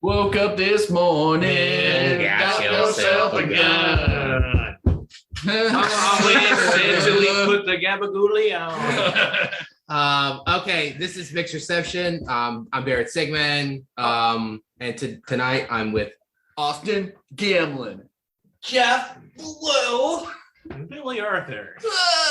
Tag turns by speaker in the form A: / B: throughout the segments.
A: Woke up this morning, got yourself a gun.
B: Essentially put the gabagool on.
C: Okay, this is Mixed Reception. I'm Barrett Sigmund. And tonight I'm with
A: Austin Gamlin.
B: Jeff Blue. Billy Arthur.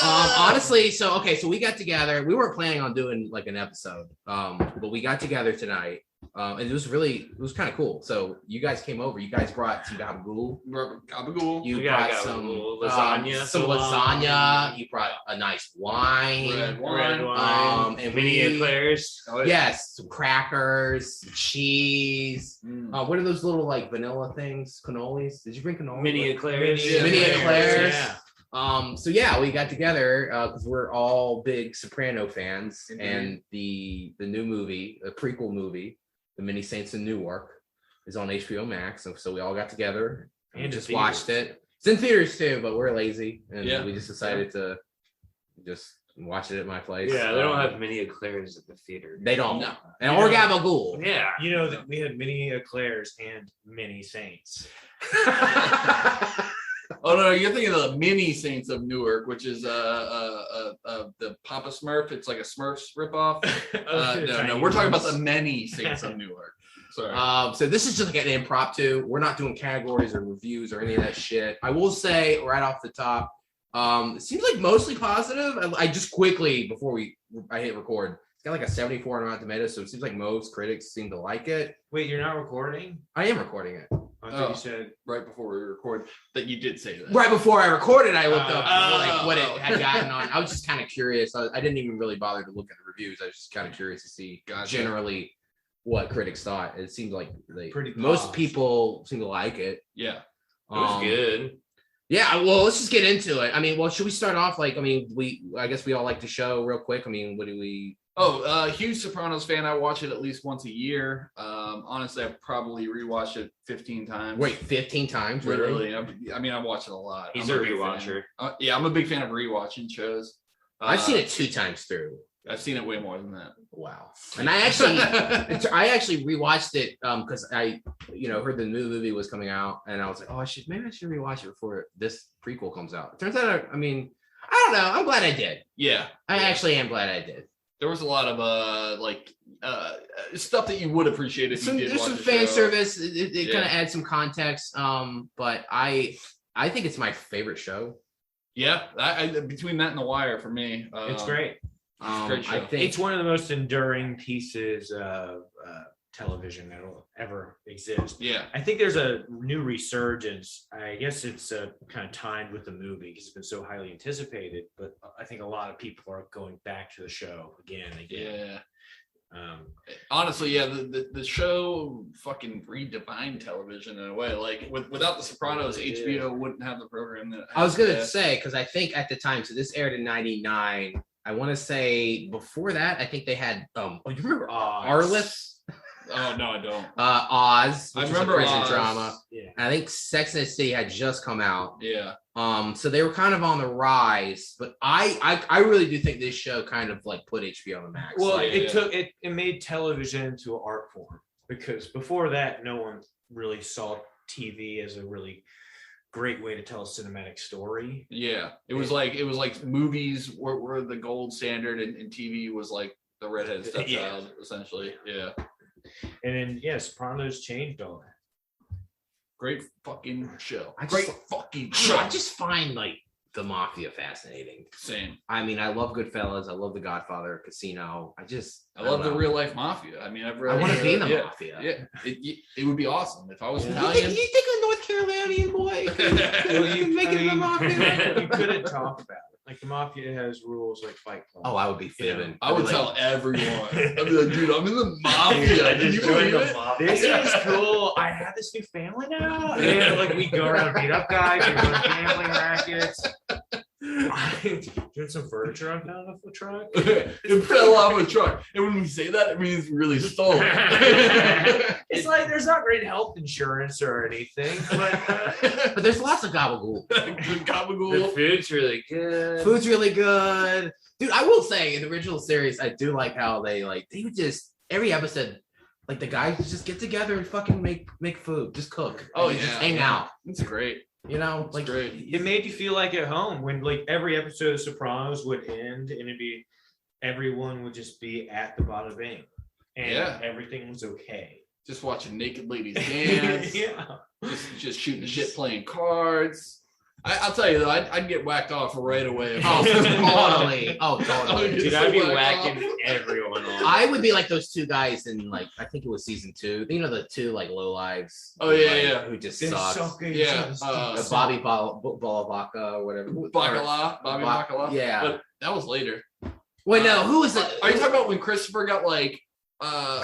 C: Honestly, so we got together. We weren't planning on doing like an episode, but we got together tonight. And it was kind of cool. So you guys came over. You guys brought some gabagool. You brought some lasagna. You brought a nice wine.
A: Red wine.
C: And
B: mini eclairs.
C: Yes, some crackers, some cheese. What are those little like vanilla things? Cannolis? Did you bring cannolis?
B: Mini eclairs.
C: Mini eclairs.
B: Yeah.
C: So yeah, we got together because we're all big Soprano fans, and the new movie, the prequel movie, the Many Saints of Newark, is on HBO Max. So we all got together and just watched it. It's in theaters too, but we're lazy, and we just decided to just watch it at my place.
B: Yeah, they don't have mini eclairs at the theater.
C: They don't know. And or gabagool.
B: Yeah,
D: you know that we had mini eclairs and Many Saints.
A: Oh no, you're thinking of the Many Saints of Newark, which is the Papa Smurf. It's like a Smurfs ripoff. No, we're talking about the Many Saints of Newark. Sorry.
C: So this is just like an impromptu. We're not doing categories or reviews or any of that shit. I will say right off the top, it seems like mostly positive. I just quickly before I hit record, it's got like a 74 on Rotten Tomatoes, so it seems like most critics seem to like it.
D: Wait, you're not recording?
C: I am recording it.
D: I thought you said
A: right before we record that you did say that.
C: Right before I recorded, I looked up like what it had gotten on. I was just kind of curious. I didn't even really bother to look at the reviews. I was just kind of curious to see generally what critics thought. It seemed like most people seem to like it.
A: Yeah,
B: it was good.
C: Yeah, well, let's just get into it. I mean, should we start off I guess we all like the show real quick. I mean, what do we?
A: Huge Sopranos fan. I watch it at least once a year. Honestly, I've probably rewatched it 15 times.
C: Wait, 15 times?
A: Really? I watch it a lot.
B: He's a rewatcher.
A: I'm a big fan of rewatching shows.
C: I've seen it 2 times through.
A: I've seen it way more than that.
C: Wow. And I actually rewatched it because I heard the new movie was coming out, and I was like, maybe I should rewatch it before this prequel comes out. It turns out, I don't know. I'm glad I did.
A: Yeah.
C: I actually am glad I did.
A: There was a lot of stuff that you would appreciate if you did
C: There's
A: watch
C: some
A: the
C: fan
A: show.
C: service. It kind of adds some context. But I think it's my favorite show.
A: Yeah, between that and The Wire for me,
D: it's great.
A: It's a great show.
D: I think it's one of the most enduring pieces of television that will ever exist.
A: Yeah,
D: I think there's a new resurgence. I guess it's kind of timed with the movie because it's been so highly anticipated. But I think a lot of people are going back to the show again.
A: Yeah. Honestly, yeah, the show fucking redefined television in a way. Like without the Sopranos, HBO wouldn't have the program that
C: I was gonna say, because I think at the time, so this aired in '99. I want to say before that, I think they had you remember Arliss?
A: Oh no, I don't.
C: Oz, which
A: I remember
C: was a prison
A: Oz.
C: drama.
D: Yeah.
C: I think Sex and the City had just come out.
A: Yeah.
C: So they were kind of on the rise, but I really do think this show kind of like put HBO on the max.
D: Well, it made television into an art form because before that, no one really saw TV as a really great way to tell a cinematic story.
A: Yeah, it was like movies were the gold standard, and TV was like the redheaded stepchild, essentially. Yeah.
D: And then Sopranos changed all that.
A: Great fucking show.
C: I just find like the mafia fascinating.
A: Same.
C: I mean, I love Goodfellas. I love The Godfather, Casino. I
A: love the real life mafia. I mean, I
C: want to be in the mafia.
A: Yeah, it would be awesome if I was Italian.
C: You think a North Carolinian boy could make it in the mafia?
D: You couldn't talk about it. Like the mafia has rules like Fight Club.
C: Oh, I would be fibbing.
A: I would tell everyone. I'd be like, dude, I'm in the mafia.
D: Can you believe it? This is cool. I have this new family now. And like we go around and beat up guys, we run gambling rackets. Doing some furniture on top of the truck.
A: It fell off a truck. And when we say that, it means really stolen.
D: It's like there's not great health insurance or anything,
C: but there's lots of gabagool.
A: Gabagool.
B: The food's really good.
C: Food's really good. Dude, I will say in the original series, I do like how they would just every episode Like the guys just get together and fucking make food, just cook.
A: Oh,
C: and
A: yeah,
C: just hang
A: yeah.
C: out.
A: It's great.
C: You know,
A: It's
C: like
A: great.
D: It made you feel like at home when like every episode of Sopranos would end and it'd be everyone would just be at the bada bing and everything was okay.
A: Just watching naked ladies dance.
D: Yeah.
A: Just shooting shit, playing cards. I'll tell you though, I'd get whacked off right away.
C: Oh, totally. Oh, totally.
B: Dude, I'd be whacking everyone off.
C: I would be like those two guys in like I think it was season 2. You know the two like low lives.
A: Oh yeah,
C: like,
A: yeah.
C: Who just
D: They're
C: sucks.
D: so good.
A: Yeah,
C: Bobby Balavaca or whatever.
A: Bacala, Bobby Bacala.
C: Yeah.
A: But that was later.
C: Wait, no. Who was it?
A: Are you talking about when Christopher got like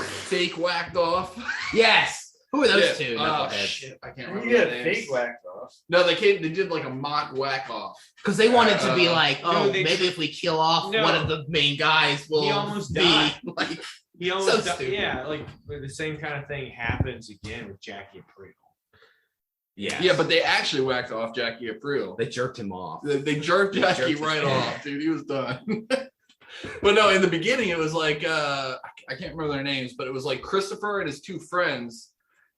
A: fake whacked off?
C: Yes. Who are those two?
A: Oh
C: knuckleheads?
A: shit, I can't remember.
D: You
A: their
D: get
A: names.
D: fake whacked off.
A: No, they did like a mock whack off.
C: Because they wanted to be like,
D: No,
C: oh,
D: they-
C: maybe if we kill off
D: No.
C: one of the main guys, we'll
D: He almost
C: be
D: died.
C: like.
D: He
C: So
D: almost
C: stupid.
D: yeah, like the same kind of thing happens again with Jackie Aprile.
C: Yeah.
A: Yeah, but they actually whacked off Jackie Aprile.
C: They jerked him off.
A: They jerked Jackie
C: jerked
A: right
C: his-
A: off, dude. He was done. But no, in the beginning, it was like I can't remember their names, but it was like Christopher and his two friends,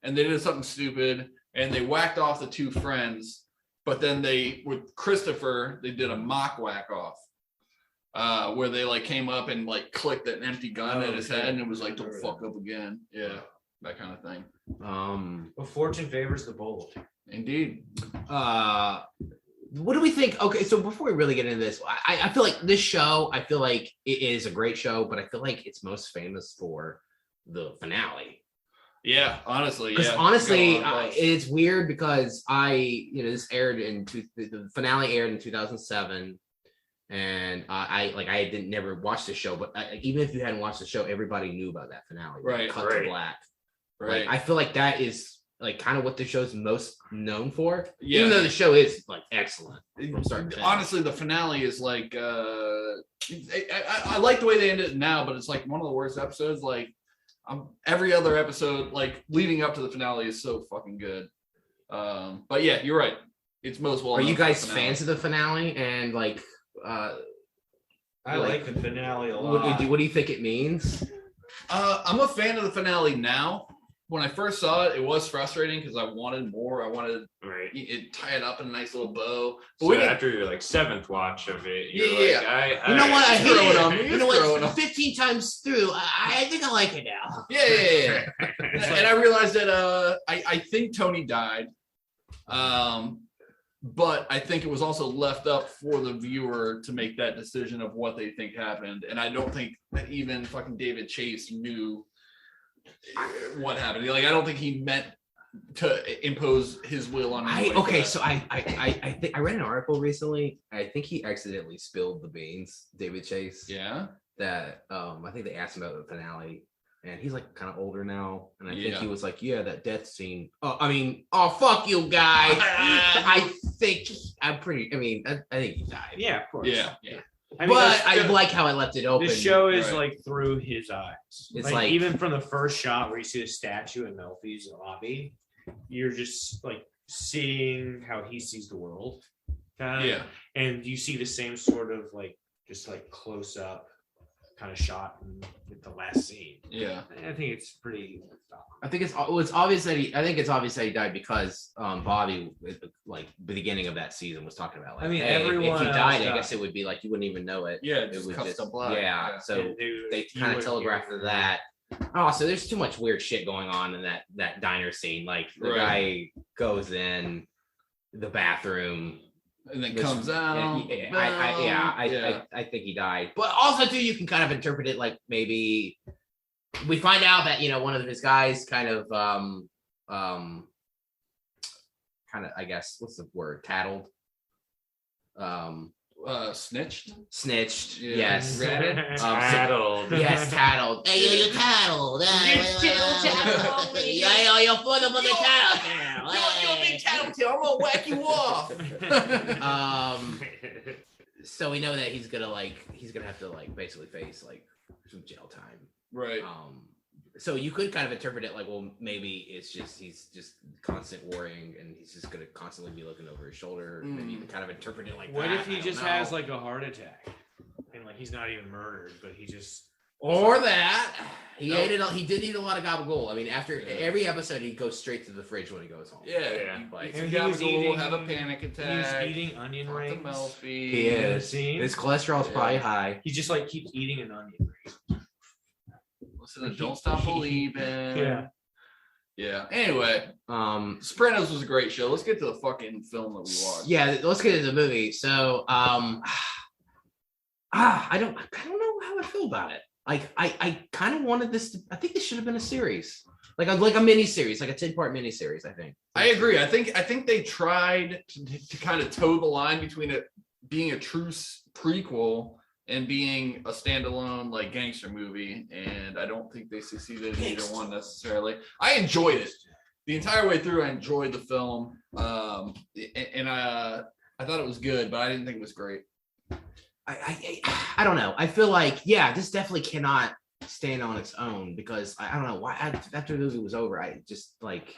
A: and they did something stupid, and they whacked off the two friends. But then with Christopher, they did a mock whack off, where they like came up and like clicked an empty gun at his head, and it was like, "Don't fuck up again." Yeah, that kind of thing.
D: Well, fortune favors the bold.
A: Indeed.
C: What do we think? Okay, so before we really get into this, I feel like this show, I feel like it is a great show, but I feel like it's most famous for the finale.
A: Yeah, honestly.
C: Because
A: Yeah.
C: honestly,
A: Got a lot of buzz.
C: it's weird because this aired the finale aired in 2007, and I didn't never watch the show, but even if you hadn't watched the show, everybody knew about that finale.
A: Right,
C: Cut
B: right.
C: to black.
A: Right.
C: Like, I feel like that is like kind of what the show's most known for.
A: Yeah.
C: Even though the show is like excellent from start to finish.
A: Honestly, the finale is like I like the way they ended it now, but it's like one of the worst episodes. Like every other episode, like leading up to the finale, is so fucking good. But yeah, you're right. It's most well.
C: Are you guys fans of the finale? And like,
D: I like the finale a lot.
C: what do you think it means?
A: I'm a fan of the finale now. When I first saw it, it was frustrating because I wanted more. I wanted
B: Right.
A: it tie it up in a nice little bow. But
B: So
A: we didn't-
B: after your like 7th watch of it, you're
A: Yeah.
B: like,
C: You know what? I
A: It's
C: hate
A: growing
C: it.
A: on me.
C: You know
A: It's growing
C: what?
A: on
C: 15 times through, I think I like it now.
A: Yeah. And I realized that I think Tony died. But I think it was also left up for the viewer to make that decision of what they think happened. And I don't think that even fucking David Chase knew what happened. Like, I don't think he meant to impose his will on me.
C: So I think I read an article recently. I think he accidentally spilled the beans, David Chase.
A: Yeah.
C: That I think they asked him about the finale, and he's like kind of older now, and I think he was like, yeah, that death scene. Oh fuck you guys. I think he died.
D: Yeah, of course.
A: Yeah.
D: I mean,
C: But I like how I left it open.
D: the show is
A: Right.
D: like through his eyes.
C: It's like-
D: even from the first shot where you see the statue in Melfi's lobby, you're just like seeing how he sees the world.
A: Yeah.
D: And you see the same sort of like just like close up kind of shot with the last scene.
A: Yeah.
D: I think it's pretty.
C: I think it's obvious that he died because Bobby, like the beginning of that season, was talking about like,
D: I mean,
C: hey, if
D: everyone
C: he
D: else
C: died, I
D: died.
C: guess it would be like you wouldn't even know it.
A: Yeah.
C: It
A: Just
C: would
A: cuts to black.
C: yeah. So
D: And
C: they
D: you
C: kind of
D: would
C: telegraphed
D: hear-
C: that. Oh, so there's too much weird shit going on in that diner scene. Like the
A: Right.
C: guy goes in the bathroom.
A: And then
C: This-
A: comes out.
C: I think he died. But also too, you can kind of interpret it like maybe we find out that one of his guys kind of I guess what's the word, tattled,
A: Snitched.
C: snitched.
A: Yeah.
C: Yes.
B: Tattled.
C: Yes, tattled. Hey, you tattled. You're for the mother tattled.
A: You're a big tattletale. I'm gonna whack you off.
C: So we know that he's gonna have to basically face some jail time.
A: Right.
C: So you could kind of interpret it like, well, maybe he's just constant worrying and he's just gonna constantly be looking over his shoulder. Maybe you can kind of interpret it like
D: What
C: that.
D: if he
C: I don't
D: just
C: know.
D: has like a heart attack and like he's not even murdered, but he just
C: Or that. He ate it. He did eat a lot of gabagool. I mean, after every episode, he goes straight to the fridge when he goes home.
A: Yeah.
C: Like,
A: He
D: he was eating,
A: have a panic attack.
D: He was eating onion rings.
C: he is. His cholesterol's probably high.
D: He just like keeps eating an onion ring.
A: Listen to Don't Stop Believing.
D: Yeah.
A: Yeah. Anyway, Sopranos was a great show. Let's get to the fucking film that we watched.
C: Yeah, let's get into the movie. So, I don't know how I feel about it. Like, I kind of wanted this. I think this should have been a series, like a mini series, like a 10-part mini series. I think.
A: I agree. I think they tried to kind of toe the line between it being a true prequel and being a standalone like gangster movie, and I don't think they succeeded in either one necessarily. I enjoyed it the entire way through. I enjoyed the film, and I thought it was good, but I didn't think it was great.
C: I don't know. I feel like this definitely cannot stand on its own because I don't know why. After the movie was over, I just like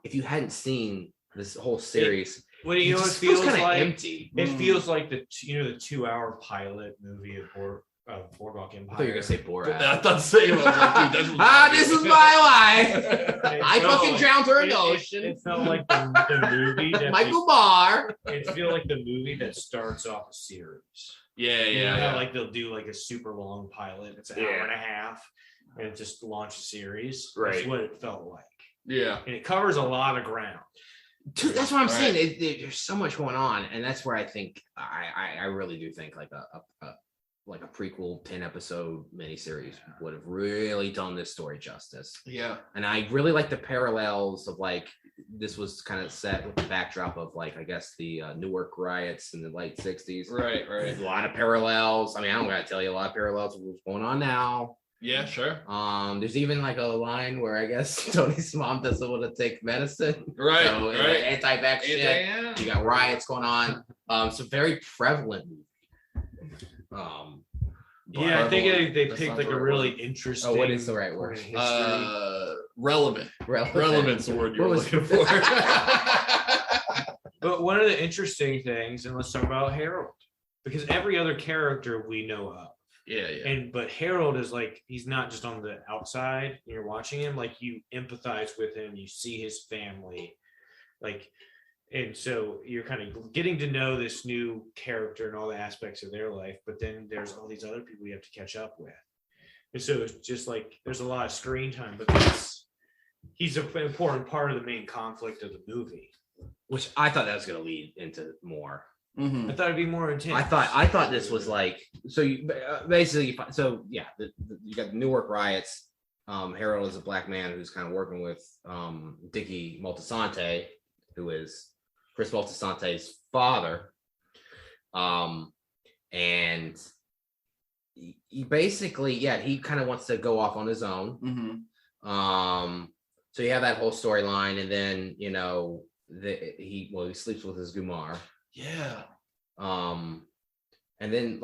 C: if you hadn't seen this whole series.
D: What do you know? It feels
C: kind of
D: like
C: empty.
D: It feels like the 2-hour pilot movie of Boardwalk Empire.
C: I thought you were gonna say Borat.
A: I thought the same. I was like, dude,
C: this is my life. I fucking drowned her in the ocean.
D: It felt like the movie that
C: Michael Barr.
D: It feels like the movie that starts off a series.
A: Yeah.
D: You know how, like they'll do like a super long pilot. It's an hour and a half, and it just launch a series.
B: Right.
D: That's what it felt like.
A: Yeah,
D: and it covers a lot of ground.
C: That's what I'm saying. There's so much going on, and that's where I think I really do think like a prequel 10-episode miniseries would have really done this story justice.
A: Yeah, and
C: I really like the parallels of like this was kind of set with the backdrop of like I guess the Newark riots in the late 60s.
A: Right.
C: There's a lot of parallels. I mean, I don't gotta tell you a lot of parallels of what's going on now.
A: Yeah, sure.
C: There's even like a line where I guess Tony's mom doesn't want to take medicine.
A: Right.
C: So,
A: right.
C: Anti-vax shit.
A: Yeah.
C: You got riots going on. It's a very prevalent movie.
D: I think they picked like a really interesting.
C: Oh, what is the right word?
A: Relevant. Relevant's the word you're looking for.
D: But one of the interesting things, and let's talk about Harold, because every other character we know of.
A: Yeah.
D: But Harold is like, he's not just on the outside. You're watching him, like you empathize with him. You see his family, like, and so you're kind of getting to know this new character and all the aspects of their life. But then there's all these other people you have to catch up with, and so it's just like there's a lot of screen time. But he's an important part of the main conflict of the movie,
C: which I thought that was going to lead into more.
A: Mm-hmm.
D: I thought it'd be more intense.
C: I thought this was like so. You basically you got the Newark riots. Harold is a black man who's kind of working with Dickie Moltisanti, who is Chris Moltisanti's father, and he basically he kind of wants to go off on his own.
A: Mm-hmm.
C: So you have that whole storyline, and then he sleeps with his Gumar.
A: Yeah.
C: And then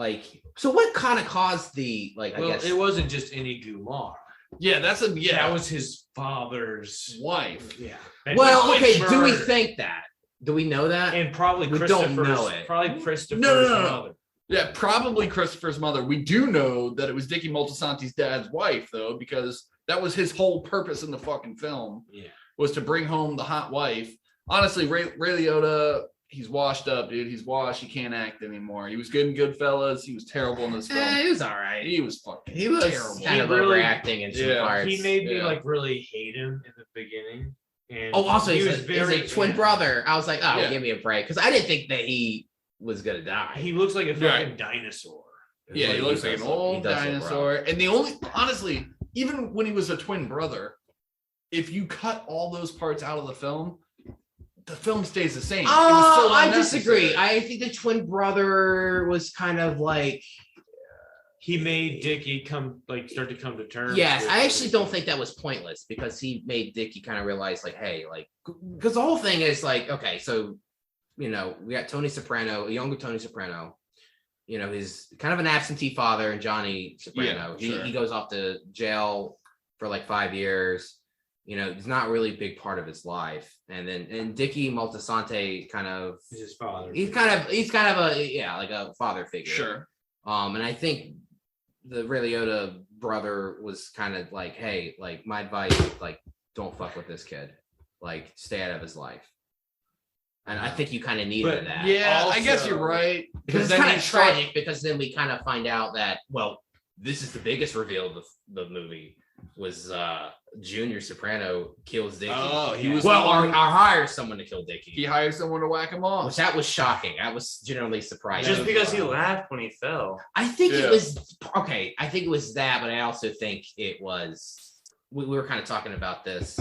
C: so what kind of caused the I guess
D: it wasn't just any Gumar.
A: Yeah,
D: that was his father's
A: wife.
D: Yeah.
C: Well, okay, do we think that? Do we know that?
D: And probably
C: we don't know it.
D: Probably Christopher's mother.
A: Yeah, probably Christopher's mother. We do know that it was Dickie Moltisanti's dad's wife, though, because that was his whole purpose in the fucking film.
D: Yeah.
A: Was to bring home the hot wife. Honestly, Ray Liotta, he's washed up, dude. He's washed. He can't act anymore. He was good in Goodfellas. He was terrible in this film.
C: He was all right.
A: He was fucking
C: terrible. Kind of overacting in some parts.
D: He made me really hate him in the beginning. And
C: also he's a twin brother. I was like, give me a break, because I didn't think that he was gonna die.
D: He looks like a fucking dinosaur.
A: Yeah, he looks like an old dinosaur. And honestly, even when he was a twin brother, if you cut all those parts out of the film stays the same.
C: I disagree. I think the twin brother was kind of like
D: he made Dickie start to come to terms.
C: Yes, I actually don't think that was pointless, because he made Dickie kind of realize because the whole thing is okay, so we got Tony Soprano, a younger Tony Soprano. He's kind of an absentee father, and Johnny Soprano.
A: Yeah,
C: he goes off to jail for 5 years. He's not really a big part of his life. And Dickie Moltisanti kind of
D: is his father.
C: He's kind of a father figure.
A: Sure.
C: And I think the Ray Liotta brother was kind of like, hey, like my advice, like don't fuck with this kid, like stay out of his life. And I think you kind of needed that.
A: Yeah,
C: also,
A: I guess you're right.
C: Because it's
A: then
C: kind
A: he
C: of
A: start-
C: tragic because then we kind of find out that, well, this is the biggest reveal of the movie was Junior Soprano kills Dickie.
A: Oh, he was
C: well,
A: the
C: or
A: one-
C: hires someone to kill Dickie.
A: He hired someone to whack him off.
C: Which that was shocking. I was generally surprised.
B: Just because he laughed when he fell.
C: I think
A: Yeah.
C: it was okay. I think it was that, but I also think it was. We were kind of talking about this.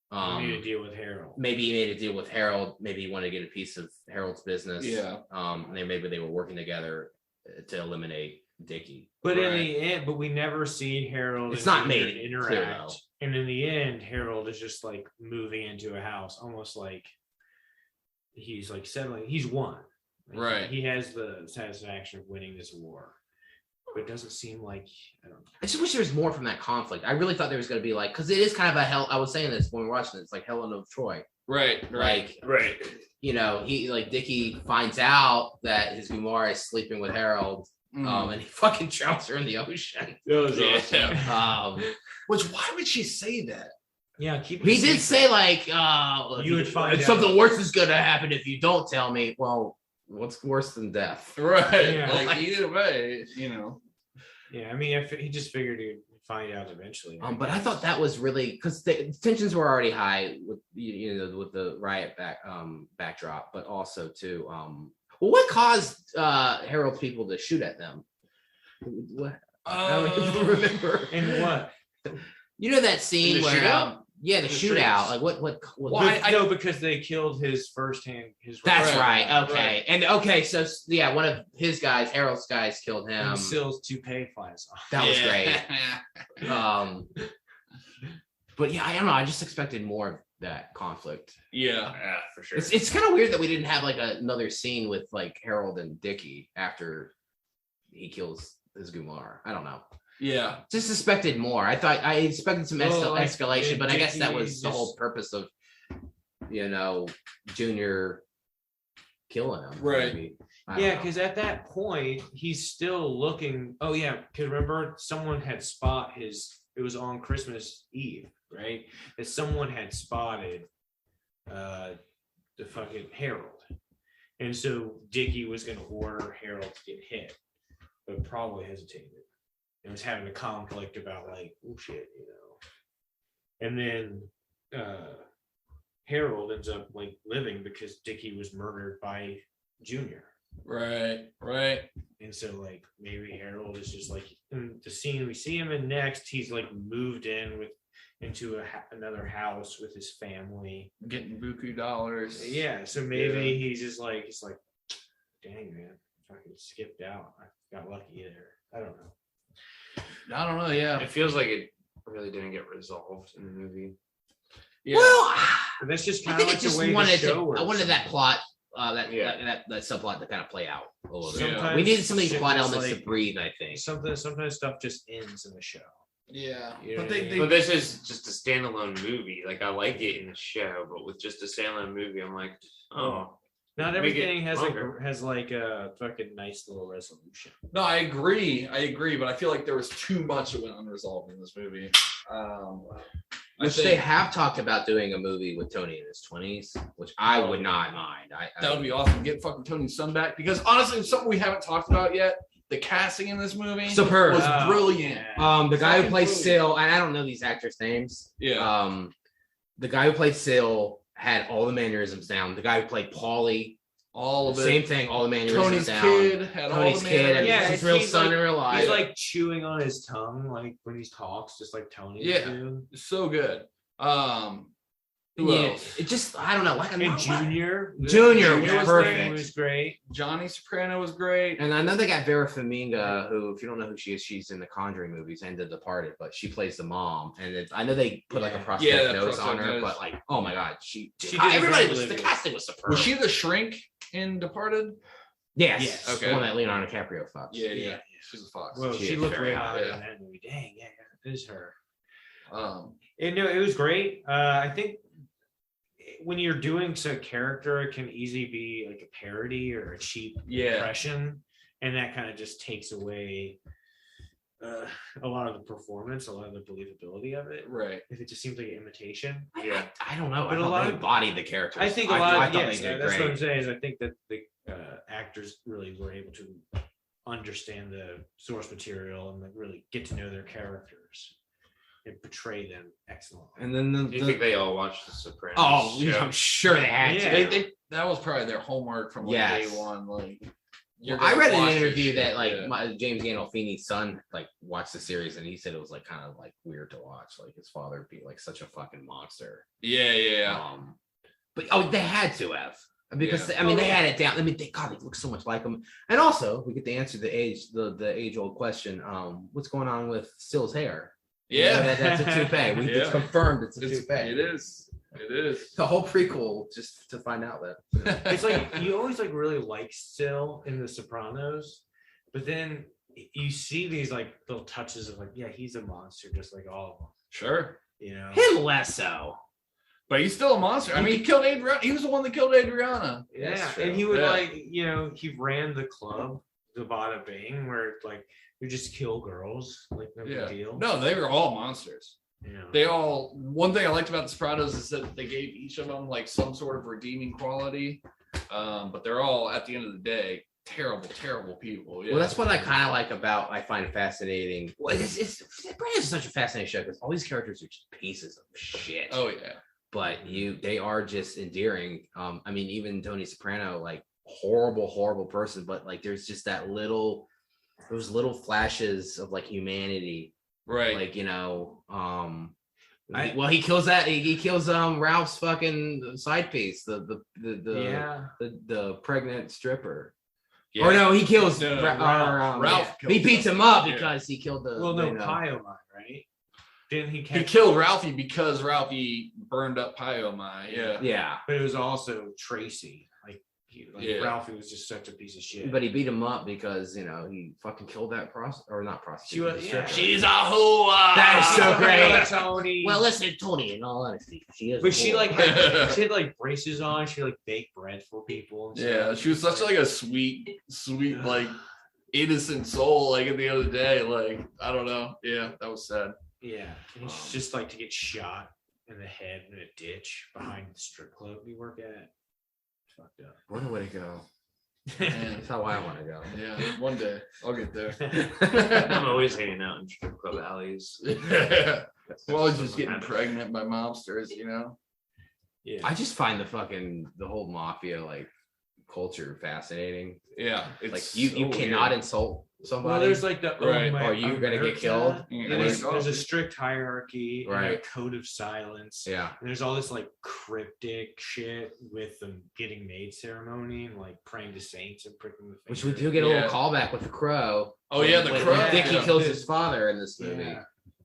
D: You need to deal with Harold.
C: Maybe he made a deal with Harold. Maybe he wanted to get a piece of Harold's business.
A: Yeah.
C: And then maybe they were working together to eliminate Dickie.
D: But in
A: Right.
D: the end, but we never see Harold.
C: It's
D: and
C: not
D: Junior
C: made
D: interact.
C: clear, though.
D: And in the end, Harold is just like moving into a house, almost like he's like settling. He's won. Like,
A: Right.
D: He has the satisfaction of winning this war. But it doesn't seem like I don't know.
C: I just wish there was more from that conflict. I really thought there was going to be like, because it is kind of a hell. I was saying this when we were watching it. It's like Helen of Troy.
A: Right.
C: Like,
B: Right.
C: you know, he like Dickie finds out that his Gumar is sleeping with Harold, and he fucking drowns her in the ocean.
B: That was
A: Yeah.
C: Which
A: why would she say that?
D: Yeah, keep.
C: he did say like,
D: You would find out.
C: something worse is going to happen if you don't tell me. Well, what's worse than death?
A: Right.
D: Yeah.
A: Like either way, you know.
D: Yeah, I mean, he just figured he'd find out eventually.
C: But I thought that was really because the tensions were already high with with the riot backdrop, but also too. Well, what caused Harold's people to shoot at them? What? I don't even remember.
D: And what?
C: You know that scene
B: The
C: where
B: shootout?
C: the
B: The
C: shootout.
B: streets?
C: Like what?
A: Well,
D: No, because they killed his firsthand.
C: That's
A: Right.
C: right. Okay. And okay, so yeah, one of his guys, Harold's guys, killed him.
D: And Sill's toupee flies off.
C: That was
A: Yeah.
C: great. But yeah, I don't know. I just expected more of that conflict.
A: Yeah.
B: Yeah, for sure.
C: It's kind of weird that we didn't have like another scene with like Harold and Dickie after he kills his Gumar. I don't know.
A: Yeah.
C: Just expected more. I expected some
D: Well, like,
C: escalation, but I guess that was
D: Dickie's
C: the
D: just-
C: whole purpose of Junior killing him.
A: Right.
C: maybe. I don't
D: Yeah,
C: know.
D: because at that point he's still looking. Oh yeah, because remember someone had spot his. It was on Christmas Eve, right? That someone had spotted the fucking Harold, and so Dickie was going to order Harold to get hit, but probably hesitated and was having a conflict about like, oh shit, And then Harold ends up like living because Dickie was murdered by Junior.
A: Right. Right.
D: And so, like, maybe Harold is just like in the scene we see him in next. He's like moved into another house with his family.
A: Getting buku dollars.
D: Yeah, so maybe he's just like, dang man, fucking skipped out. I got lucky there. I don't know.
A: I don't know. Yeah.
B: It feels like it really didn't get resolved in the movie.
A: Yeah.
C: Well,
D: But that's just
C: I
D: kind of
C: think
D: like
C: it just
D: the way
C: wanted
D: the show works.
C: I wanted that plot, that
B: Yeah.
C: subplot to kind of play out a little bit.
A: Sometimes
C: We needed some of these
D: shit
C: plot
D: just,
C: elements to
D: like,
C: breathe. I think.
D: Sometimes stuff just ends in the show.
A: Yeah.
D: You know
A: But
D: what I
A: they
D: mean?
B: But this is just a standalone movie. Like I like it in the show, but with just a standalone movie, I'm like, oh,
D: Not
B: Make it
D: everything
B: longer.
D: has like a fucking nice little resolution.
A: No, I agree, but I feel like there was too much that went unresolved in this movie.
C: Which they have talked about doing a movie with Tony in his 20s, which I would not mind.
A: That would be awesome. Get fucking Tony's son back, because honestly, it's something we haven't talked about yet. The casting in this movie
C: Superb.
A: was brilliant.
C: The guy who
A: Fucking
C: plays
A: brilliant.
C: Syl, and I don't know these actors' names.
A: Yeah.
C: The guy who played Syl had all the mannerisms down. The guy who played Paulie,
A: All of it.
C: same thing, all the mannerisms
A: Tony's
C: down.
A: kid had all
C: Tony's
A: the
C: kid, and
D: Yeah,
C: his real
D: he's
C: son
D: like-
C: in real life.
D: He's like chewing on his tongue, like when he talks, just like Tony would
A: Yeah.
D: do.
A: So good. Who
C: Yeah,
A: else?
C: it just I don't know. Like
D: And Junior
C: Junior
A: was
D: was
C: perfect.
D: was great.
A: Johnny Soprano was great.
C: And I know they got Vera Farmiga, who, if you don't know who she is, she's in the Conjuring movies and The Departed, but she plays the mom. And I know they put like a prosthetic
A: Yeah, that
C: nose on
A: prosthetic
C: her,
A: nose.
C: but like, oh my god,
D: She did a
C: everybody
D: great
C: was the
D: Olivia.
C: casting was superb.
A: Was she the shrink in Departed?
C: Yes.
D: Yes.
C: Okay.
A: Okay.
C: The one that Leonardo DiCaprio fucks.
A: Yeah. She's a fox.
D: Well,
C: She
D: she
C: is
D: looked
C: very
D: way
C: hot,
D: hot
A: yeah.
D: in that movie. Dang, yeah, it is her.
A: Um,
D: No, it was great. I think when you're doing a character, it can easily be like a parody or a cheap
A: Yeah.
D: impression, and that kind of just takes away a lot of the performance, a lot of the believability of it.
A: Right.
D: If it just seems like an imitation.
B: Yeah.
C: I don't know.
D: But
C: I
D: a lot
C: they
D: of-
C: embodied the characters.
D: I think a
C: I
D: lot.
C: thought
D: Yes,
C: they did
D: that's what I'm
C: great.
D: saying. Is I think that the actors really were able to understand the source material and like really get to know their characters and portray them excellently.
C: And then
B: Do you think they all watched The Sopranos?
C: oh,
B: show?
C: I'm sure they had
D: Yeah.
C: to.
A: That was probably their homework from like
C: Yes.
A: day one. Like,
C: I read
A: watch
C: an
A: this
C: interview
A: shit,
C: that like
A: yeah.
C: James Gandolfini's son like watched the series and he said it was like kind of like weird to watch, like his father be like such a fucking monster.
A: Yeah.
C: But they had to have because
A: Yeah.
C: I mean they had it down. I mean they look so much like him. And also we get to answer the age old question. What's going on with Still's hair?
A: Yeah.
C: That's a toupee. We
A: Yeah.
C: just confirmed it's a
A: It's,
C: toupee.
A: it is. It is.
C: The whole prequel just to find out that.
D: It's like you always like really like Still in The Sopranos, but then you see these like little touches of like, yeah, he's a monster just like all of them.
A: Sure.
D: You know.
C: Him less so.
A: But he's still a monster. I mean, he killed Adriana. He was the one that killed Adriana.
D: Yeah,
C: That's true.
D: and he would
A: Yeah.
D: like, you know, he ran the club, the Bada Bing, where like you just kill girls, like no
A: Yeah.
D: big deal.
A: No, they were all monsters.
D: You know.
A: They all. One thing I liked about the Sopranos is that they gave each of them like some sort of redeeming quality. But they're all at the end of the day terrible people. Yeah.
C: Well, that's what I kind of like about. I find fascinating. Well, it's Sopranos is such a fascinating show because all these characters are just pieces of shit.
A: Oh yeah.
C: But they are just endearing. I mean, even Tony Soprano, like horrible person, but like there's just those little flashes of like humanity.
A: Right.
C: Like, you know, he kills Ralph's fucking side piece, the pregnant stripper.
A: Yeah.
C: Or no, he kills
A: No,
C: Ralph.
A: kills
C: He beats
A: him.
C: him up
A: Yeah.
C: because he killed the.
D: Well, no,
C: you know.
D: Pyomai, right? Didn't he
A: He
D: catch?
A: killed Ralphie because Ralphie burned up Pyomai. Yeah.
C: Yeah,
D: But it was also Tracy.
A: Yeah.
D: Ralphie was just such a piece of shit.
C: but he beat him up because you know he fucking killed that not prostitute.
D: She was-
C: the
D: yeah.
C: stripper.
A: She's a hooah.
C: That is so great.
D: Tony.
C: Well, listen, Tony. In all honesty, she is.
D: but
C: a
D: she
C: whore.
D: like had like braces on. She like baked bread for people. And
A: Yeah,
D: stuff.
A: she was such like a sweet, like innocent soul. Like at the end of the day, like I don't know. Yeah, that was sad.
D: Yeah, and it's just like to get shot in the head in a ditch behind the strip club we work at. It's fucked up.
C: What a way to go.
A: Man,
C: That's how I want to go.
A: yeah, one day I'll get there.
B: I'm always hanging out in strip club alleys.
A: We're always just getting pregnant by mobsters, you know.
D: Yeah,
C: I just find the whole mafia like culture fascinating.
A: Yeah,
C: Like you cannot insult somebody.
D: well, there's like the
A: Right.
C: Or you're gonna get killed.
A: Yeah,
D: There's a strict hierarchy, and
C: Right.
D: a code of silence.
C: Yeah.
D: And there's all this like cryptic shit with the getting made ceremony and like praying to saints and pricking the finger.
C: Which we do get a
A: Yeah.
C: little callback with the crow.
A: Oh yeah, the
C: When
A: crow.
C: Dickie
A: Yeah.
C: kills his father in this movie.
D: Yeah.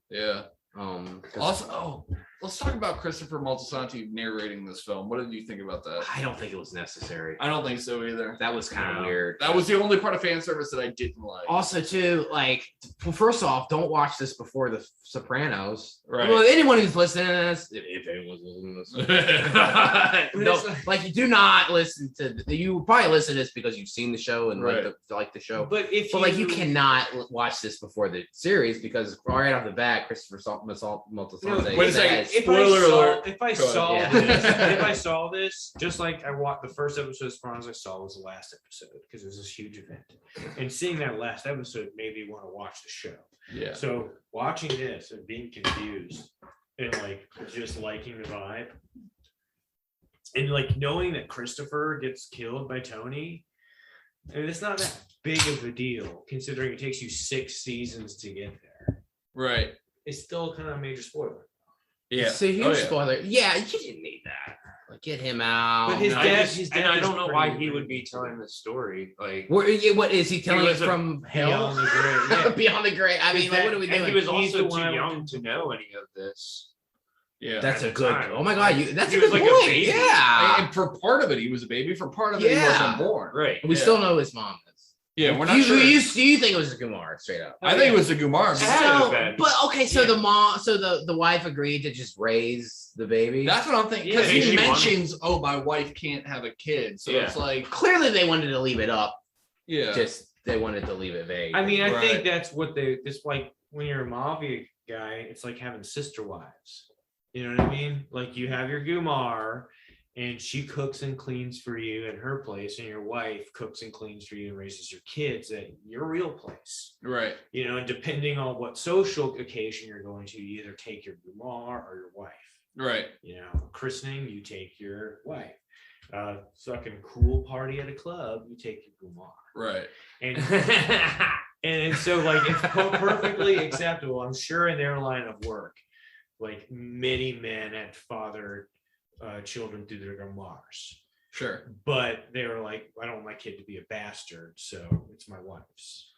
A: Yeah.
C: 'Cause
A: Also, let's talk about Christopher Moltisanti narrating this film. What did you think about that?
C: I don't think it was necessary.
A: I don't think so either.
C: That was kind of
D: No.
C: weird.
A: That was the only part of fan service that I didn't like.
C: Also, too, like, well, first off, don't watch this before the Sopranos.
A: Right.
C: Well, anyone who's listening to this, if anyone's listening to this, no, like, you do not listen to. You probably listen to this because you've seen the show and
A: Right.
C: like the show.
D: But if
C: But like, you cannot watch this before the series because right off the bat, Christopher Moltisanti.
A: Wait a second.
C: says-
A: Spoiler alert.
D: If I
A: Go
D: saw
C: ahead.
D: this,
C: Yeah.
D: if I saw this, just like I watched the first episode of Sopranos, I saw was the last episode because it was this huge event, and seeing that last episode made me want to watch the show.
A: Yeah.
D: So watching this and being confused and like just liking the vibe and like knowing that Christopher gets killed by Tony, I mean, it's not that big of a deal considering it takes you 6 seasons to get there.
A: Right.
D: It's still kind of a major spoiler.
A: Yeah.
C: So huge
A: Oh, yeah.
C: spoiler. Yeah, you didn't need that. Like, get him out.
D: But his
B: I
D: dad-
B: just-
D: his
B: and
D: dad
B: I
D: is
B: don't know why
D: pretty-
B: he would be telling this story. Like,
C: What is he telling us
B: was a-
C: from hell?
D: Beyond the grave, yeah.
C: Beyond the grave. I mean, like, what are we
B: and
C: doing?
B: he was
D: He's
B: also
D: the one
B: too
D: I
B: young
D: went
B: to know any of this.
A: Yeah.
C: That's
B: at
C: a
B: the
C: good.
B: time.
C: Oh my god, that's
B: He
C: a
B: was
C: good
B: like a
C: point.
B: baby.
C: Yeah,
A: and for part of it, he was a baby. For part of it, he
C: Yeah.
A: wasn't born.
B: Right.
C: we
A: Yeah.
C: still know his mom is.
A: Yeah, we're not
C: you,
A: sure.
C: You think it was a Kumar straight up?
A: I think it was a Gumar.
B: It had to have
C: So,
B: been.
C: but okay, so
B: Yeah.
C: the mom, so the wife agreed to just raise the baby.
A: That's what I'm thinking.
B: Yeah,
A: Because he
B: she wanted-
A: mentions, "Oh, my wife can't have a kid," so
B: Yeah.
A: it's like,
C: Clearly they wanted to leave it up,
A: yeah,
C: just they wanted to leave it vague.
D: I mean, I
A: Right.
D: think that's what it's like when you're a mafia guy, it's like having sister wives. You know what I mean? Like you have your Gumar and she cooks and cleans for you at her place, and your wife cooks and cleans for you and raises your kids at your real place.
A: Right.
D: You know, and depending on what social occasion you're going to, you either take your Gumar or your wife.
A: Right.
D: You know, christening, you take your wife. Fucking cool party at a club, you take your Gumar.
A: Right.
D: And so like it's perfectly acceptable. I'm sure in their line of work, like many men had fathered children through their Gumars.
A: Sure.
D: But they were like, I don't want my kid to be a bastard, so it's my wife's.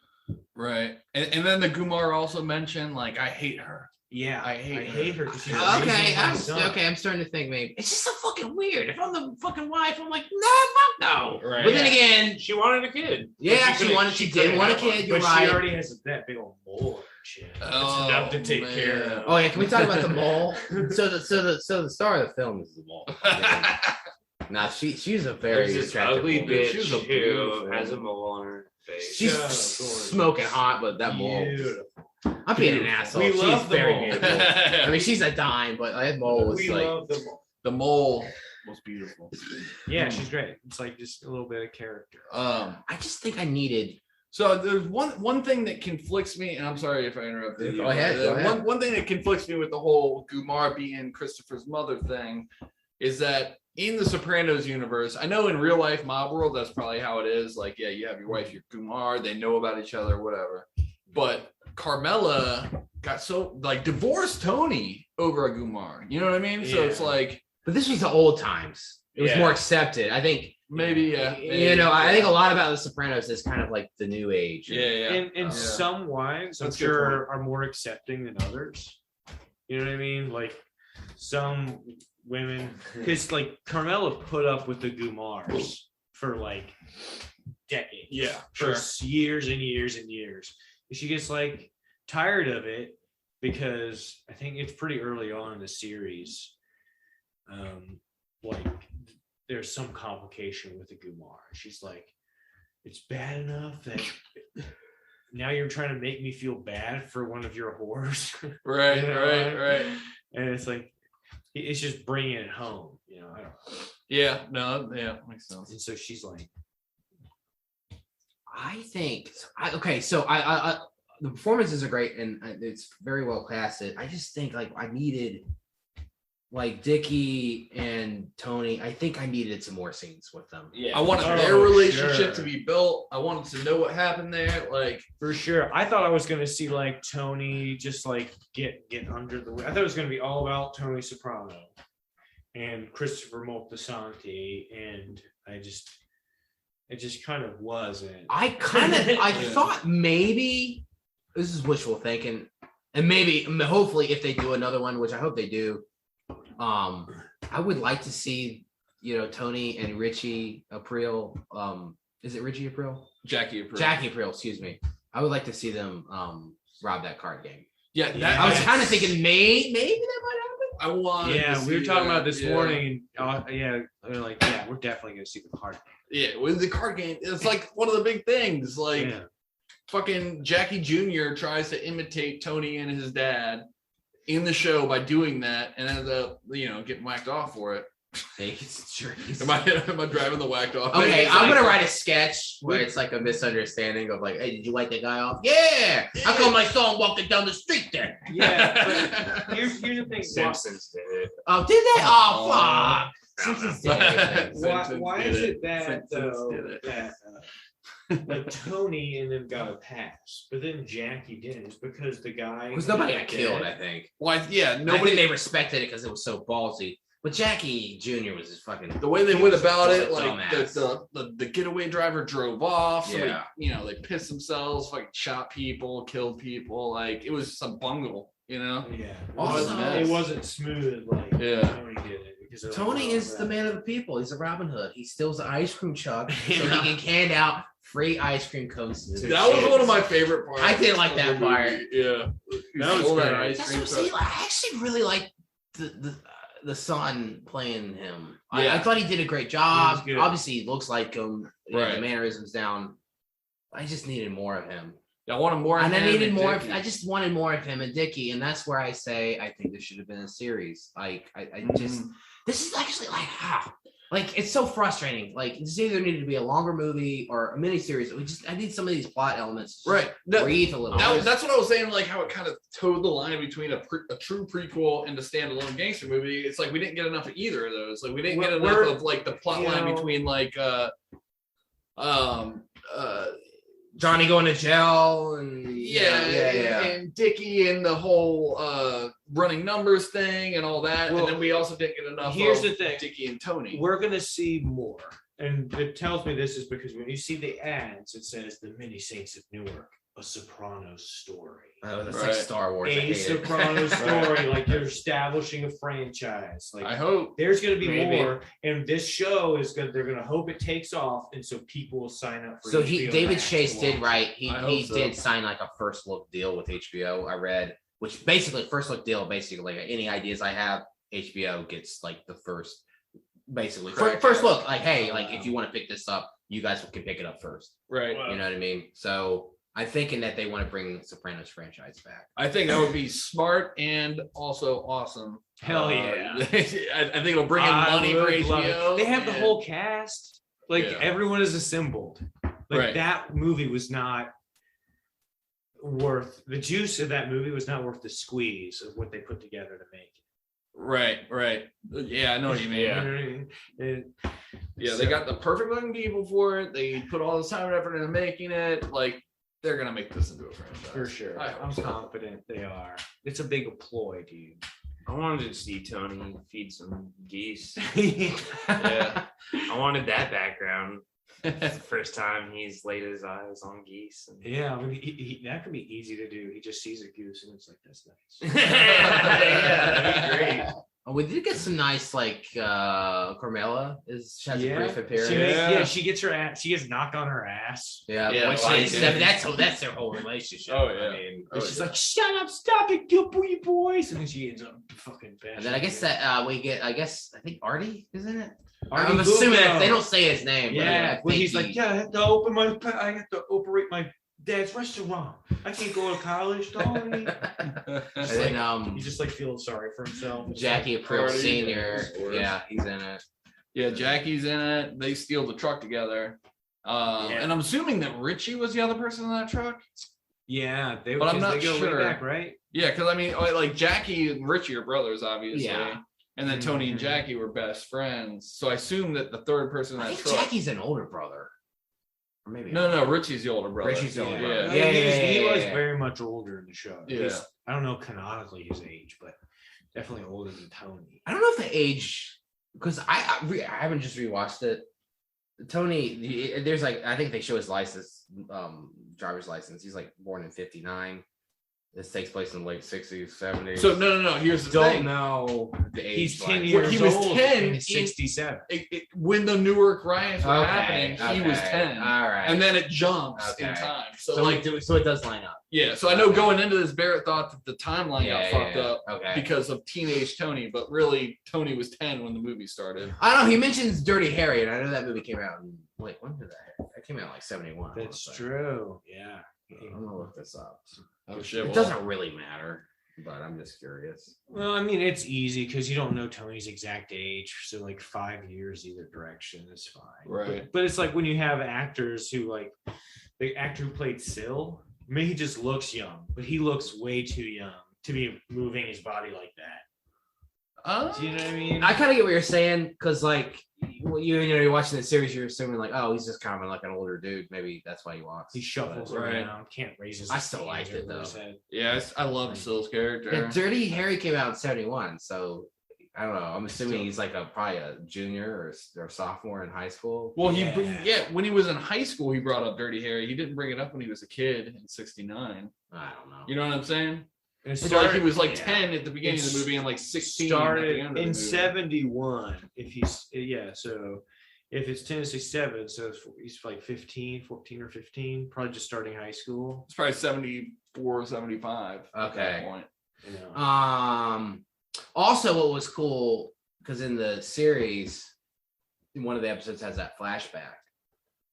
A: Right. And then the Gumar also mentioned, like, I hate her.
D: Yeah,
A: I hate
D: her because she's
C: Okay,
D: raising my son.
C: I'm starting to think maybe it's just so fucking weird. If I'm the fucking wife, I'm like, no, fuck no.
A: Right.
C: But then again,
B: She wanted a kid.
C: yeah,
B: But
C: she did want a kid. You're
D: But
C: right.
D: she already has that big old mole on her chin. It's
A: Oh,
D: enough to take
A: man.
D: care of.
C: Oh yeah, can we talk about the mole? So the star of the film is the mole. Nah, she's a very
B: There's this
C: attractive
B: ugly
C: woman.
B: bitch
A: She's a
B: who
A: beautiful
B: has a mole on her face.
C: She's
D: Yeah, gorgeous.
C: smoking hot, but that mole.
D: Beautiful.
C: I'm being an asshole.
D: We
C: She's
D: love the
C: very
D: mole.
C: beautiful. I mean, she's a dime, but that mole was
D: We
C: like.
D: love the mole.
A: The mole was beautiful.
D: Yeah, she's great. It's like just a little bit of character.
C: I just think I needed.
A: So there's one thing that conflicts me, and I'm sorry if I interrupted you.
C: Go ahead, go ahead.
A: One thing that conflicts me with the whole Gumar being Christopher's mother thing is that in the Sopranos universe, I know in real life mob world, that's probably how it is. Like, yeah, you have your wife, your Gumar, they know about each other, whatever. But Carmela got so like divorced Tony over a Gumar. You know what I mean? So it's like
C: But this was the old times. It was
D: Yeah.
C: more accepted. I think.
A: maybe, yeah.
C: You know, I think a lot about the Sopranos is kind of like the new age.
A: Yeah.
D: And some wives, I'm
A: That's a good
D: sure, are more accepting than others. You know what I mean? Like some women, because like Carmela put up with the Gumars for like decades.
A: Yeah,
D: for
A: sure.
D: years and years and years. And she gets like tired of it because I think it's pretty early on in the series. Like there's some complication with the Gumar. She's like, it's bad enough that now you're trying to make me feel bad for one of your whores.
A: Right,
D: You know?
A: right.
D: And it's like, it's just bringing it home, you know. I don't know.
A: Yeah, no, yeah, makes sense.
D: And so she's like,
C: I think. I the performances are great and it's very well casted. I just think like I needed like Dickie and Tony. I think I needed some more scenes with them.
B: Yeah.
A: I wanted
D: Oh,
A: their relationship
D: sure.
A: to be built. I wanted to know what happened there. Like,
D: for sure. I thought I was gonna see like Tony just like get under the. I thought it was gonna be all about Tony Soprano and Christopher Moltisanti, and it just kind of wasn't.
C: I thought maybe this is wishful thinking, and maybe hopefully if they do another one, which I hope they do, I would like to see Tony and Richie April. Is it Richie April?
A: Jackie approved.
C: Jackie April, excuse me. I would like to see them rob that card game.
A: Yeah, that,
C: I was kind of thinking maybe that might happen.
A: I want.
D: Yeah, we were talking about this
A: yeah.
D: morning. We're like, yeah, we're definitely gonna see the card.
A: Yeah, with the card game, it's like one of the big things. Like,
D: Yeah.
A: fucking Jackie Jr. tries to imitate Tony and his dad in the show by doing that, and ends up, getting whacked off for it.
C: It's true.
A: Am I driving the whacked off?
C: Okay,
A: It's
C: I'm
A: like-
C: gonna write a sketch where it's like a misunderstanding of like, hey, did you whack that guy off? Yeah. How come my son walking down the street then?
D: Yeah, but here's the thing.
B: Simpsons did it.
C: Oh, did they? Oh,
A: Oh.
C: fuck. Simpsons did everything.
D: Why
A: Simpsons
D: is
A: did
D: it that
A: Simpsons did it.
D: like Tony and them got a pass, but then Jackie didn't? It's because the guy
C: Because nobody got
D: dead.
C: killed, I think.
A: Why? Yeah,
C: Nobody.
A: nobody.
C: They respected it because it was so ballsy. But Jackie Jr. was just fucking.
A: The way they went about it,
C: Just a
A: like
C: dumbass.
A: the getaway driver drove off. So
C: Yeah.
A: they pissed themselves, fucking shot people, killed people. Like, it was some bungle,
D: Yeah,
C: Also-
D: it wasn't smooth like
A: Yeah.
D: Tony did it because of
C: Tony
D: the-
C: is the man of the people. He's a Robin Hood. He steals the ice cream truck so he can hand out free ice cream cones. To the
A: That was
C: kids.
A: one of my favorite parts.
C: I did like
A: of
C: that
A: the
C: part.
A: movie. Yeah,
D: That was
A: Stole
D: great.
A: ice
C: That's
A: cream
C: what, see,
A: truck.
C: I actually really like the son playing him. I
A: Yeah.
C: thought he did a great job.
D: He was good.
C: Obviously, he looks like him. You know,
A: Right.
C: the mannerisms down. I just needed more of him.
A: I wanted more of
C: And
A: him.
C: I needed more.
A: Dickie.
C: I just wanted more of him and Dickie, and that's where I say I think this should have been a series. Like I just this is actually like it's so frustrating. Like it's either needed to be a longer movie or a miniseries. I need some of these plot elements to
A: right.
C: breathe a little.
A: That's what I was saying. Like how it kind of towed the line between a true prequel and a standalone gangster movie. It's like we didn't get enough of either of those. Like we didn't get enough of like the plot line between like
C: Johnny going to jail and
A: and Dickie and the whole running numbers thing and all that.
D: Well,
A: and then we also didn't get enough.
D: Here's
A: of
D: the thing:
A: Dickie and Tony.
D: We're gonna see more, and it tells me this is because when you see the ads, it says the Many Saints of Newark, a Sopranos story.
C: Oh, that's like Star Wars.
D: A Sopranos story, like you're establishing a franchise. Like
A: I hope
D: there's going to be
C: Maybe.
D: more, and this show is good. They're going to hope it takes off, and so people will sign up for.
C: So
D: HBO
C: David
D: Max
C: Chase
D: to
C: did
D: watch.
C: right.
A: I hope
C: He
A: so.
C: did sign like a first look deal with HBO. I read, which basically first look deal. Basically, like any ideas I have, HBO gets like the first. Basically, first look. Like, hey, like if you want to pick this up, you guys can pick it up first.
A: right.
C: You know what I mean? So I'm thinking that they want to bring the Sopranos franchise back.
A: I think that would be smart and also awesome.
D: Hell yeah.
A: I think it'll bring in money for
D: would love
A: HBO.
D: it. They have the
A: and-
D: whole cast. Like
A: Yeah.
D: everyone is assembled. Like
A: Right.
D: that movie was not worth the juice of that movie was not worth the squeeze of what they put together to make it.
A: Right. Yeah, I know what you mean.
D: You know what I mean?
A: Yeah, they got the perfect looking people for it. They put all this time and effort into making it. Like they're gonna make this into a franchise
D: For sure.
A: I hope
D: I'm
A: so.
D: confident they are. It's a big ploy, dude.
B: I wanted to see Tony feed some geese.
A: Yeah.
B: I wanted that background. It's the first time he's laid his eyes on geese. And...
D: Yeah, I mean, that could be easy to do. He just sees a goose and it's like, that's nice.
B: yeah, that'd be great.
C: Oh, we did get some nice like Carmela she has a brief appearance.
D: She gets her ass. She gets knocked on her ass.
C: Yeah,
A: Yeah,
C: which
A: well,
C: is,
A: I did.
C: that's their whole relationship.
A: Oh, yeah.
C: I mean,
D: And she's like, "Shut up! Stop it, you boys!" And then she ends up fucking bashing.
C: and then I guess that we get. I think Artie is in it.
D: Artie
C: I'm assuming
D: Bucco.
C: they don't say his name. But
D: Yeah,
C: I
D: when
C: think
D: he's like, "Yeah, I have to operate my dad's restaurant. I can't go to college, Tony."
C: and
D: Just
C: then
D: He just like feels sorry for himself. It's
C: Jackie
D: like,
C: Aprile
A: Artie,
C: Senior.
A: of course.
C: Yeah, he's in it.
A: Yeah, Jackie's in it. They steal the truck together. And I'm assuming that Richie was the other person in that truck.
D: yeah, they.
A: But I'm
D: 'cause
A: not
D: they go way
A: sure.
D: back, right?
A: Yeah, because I mean, like Jackie and Richie are brothers, obviously.
C: Yeah.
A: And then Tony and
D: Mhm.
A: Jackie were best friends. So I assume that the third person in
C: I
A: that
C: think
A: truck.
C: Jackie's an older brother, or maybe
A: No, Richie's the older brother.
C: Richie's the older
A: Yeah.
C: brother.
D: Yeah,
C: Yeah,
D: he was
C: yeah.
D: very much older in the show. At
A: Yeah.
D: least, I don't know canonically his age, but definitely older than Tony.
C: I don't know if the age, because I haven't just rewatched it. Tony, there's like I think they show his license, driver's license. He's like born in '59. This takes place in the late '60s, '70s.
A: So no. Here's the
C: don't
A: thing.
C: know the age.
D: He's 10
C: like-
D: years
A: He was
D: old.
A: 10
D: and he's 67.
A: When the Newark riots were
C: Okay,
A: happening, he was
C: okay.
A: 10.
C: All right,
A: And then it jumps in
C: Okay.
A: time.
C: so it does line up.
A: Yeah, so I know going into this, Barrett thought that the timeline
C: Yeah,
A: got fucked
C: yeah.
A: up
C: Okay.
A: because of teenage Tony, but really Tony was 10 when the movie started.
C: I don't know. He mentions Dirty Harry, and I know that movie came out. Wait, when did that? That came out like '71. I
D: That's
C: wanna say.
D: true. Yeah.
C: I'm gonna look this up.
A: Oh shit!
C: It
A: Well,
C: doesn't really matter, but I'm just curious.
D: Well, I mean, it's easy because you don't know Tony's exact age. So, like 5 years either direction is fine.
A: Right.
D: But it's like when you have actors who, like, the actor who played Syl, I mean, he just looks young, but he looks way too young to be moving his body like that. Do you know what I mean?
C: I kind of get what you're saying because, like, when you're watching the series, you're assuming like, oh, he's just kind of like an older dude. Maybe that's why he walks.
D: He shuffles
A: Right.
D: around, can't raise his.
C: I still
D: hands
C: liked it,
D: over
C: though.
D: his head.
A: yeah, I love Sill's character.
C: Yeah, Dirty Harry came out in '71, so I don't know. I'm assuming he's like probably a junior or sophomore in high school.
A: Well,
D: Yeah.
A: when he was in high school, he brought up Dirty Harry. He didn't bring it up when he was a kid in '69.
C: I don't know.
A: You know what I'm saying?
D: And it
A: It's like he
D: started-
A: was like
C: yeah.
A: 10 at the beginning of the movie and like 16 at the
D: started
A: end of the
D: in
A: movie.
D: '71. If he's so if it's 10 to 67, so he's like 14 or 15, probably just starting high school.
A: It's probably 74, 75 at that
C: Okay.
A: point.
D: You know.
C: Also, what was cool because in the series, one of the episodes has that flashback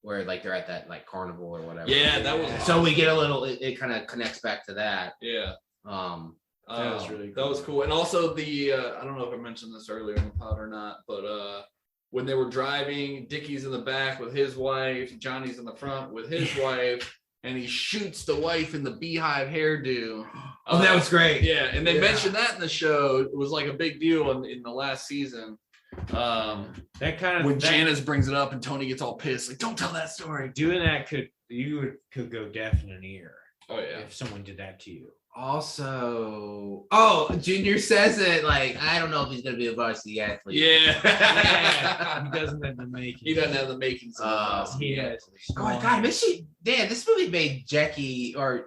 C: where like they're at that like carnival or whatever.
A: Yeah, that was
C: So
A: awesome.
C: we get a little. It kind of connects back to that.
A: Yeah.
D: That was really cool.
A: That was cool. And also the I don't know if I mentioned this earlier in the pod or not, but when they were driving, Dickie's in the back with his wife, Johnny's in the front with his wife, and he shoots the wife in the beehive hairdo.
C: Oh, that was great.
A: Yeah, and they mentioned that in the show. It was like a big deal in the last season.
D: That kind of
A: when Janice brings it up and Tony gets all pissed, like, don't tell that story.
D: doing that could go deaf in an ear.
A: Oh yeah.
D: If someone did that to you.
C: Also, Junior says it like, I don't know if he's gonna be a varsity athlete.
A: Yeah.
D: He doesn't have the makings.
A: He doesn't have the makings of us.
D: He has.
C: Oh my god, this movie made Jackie or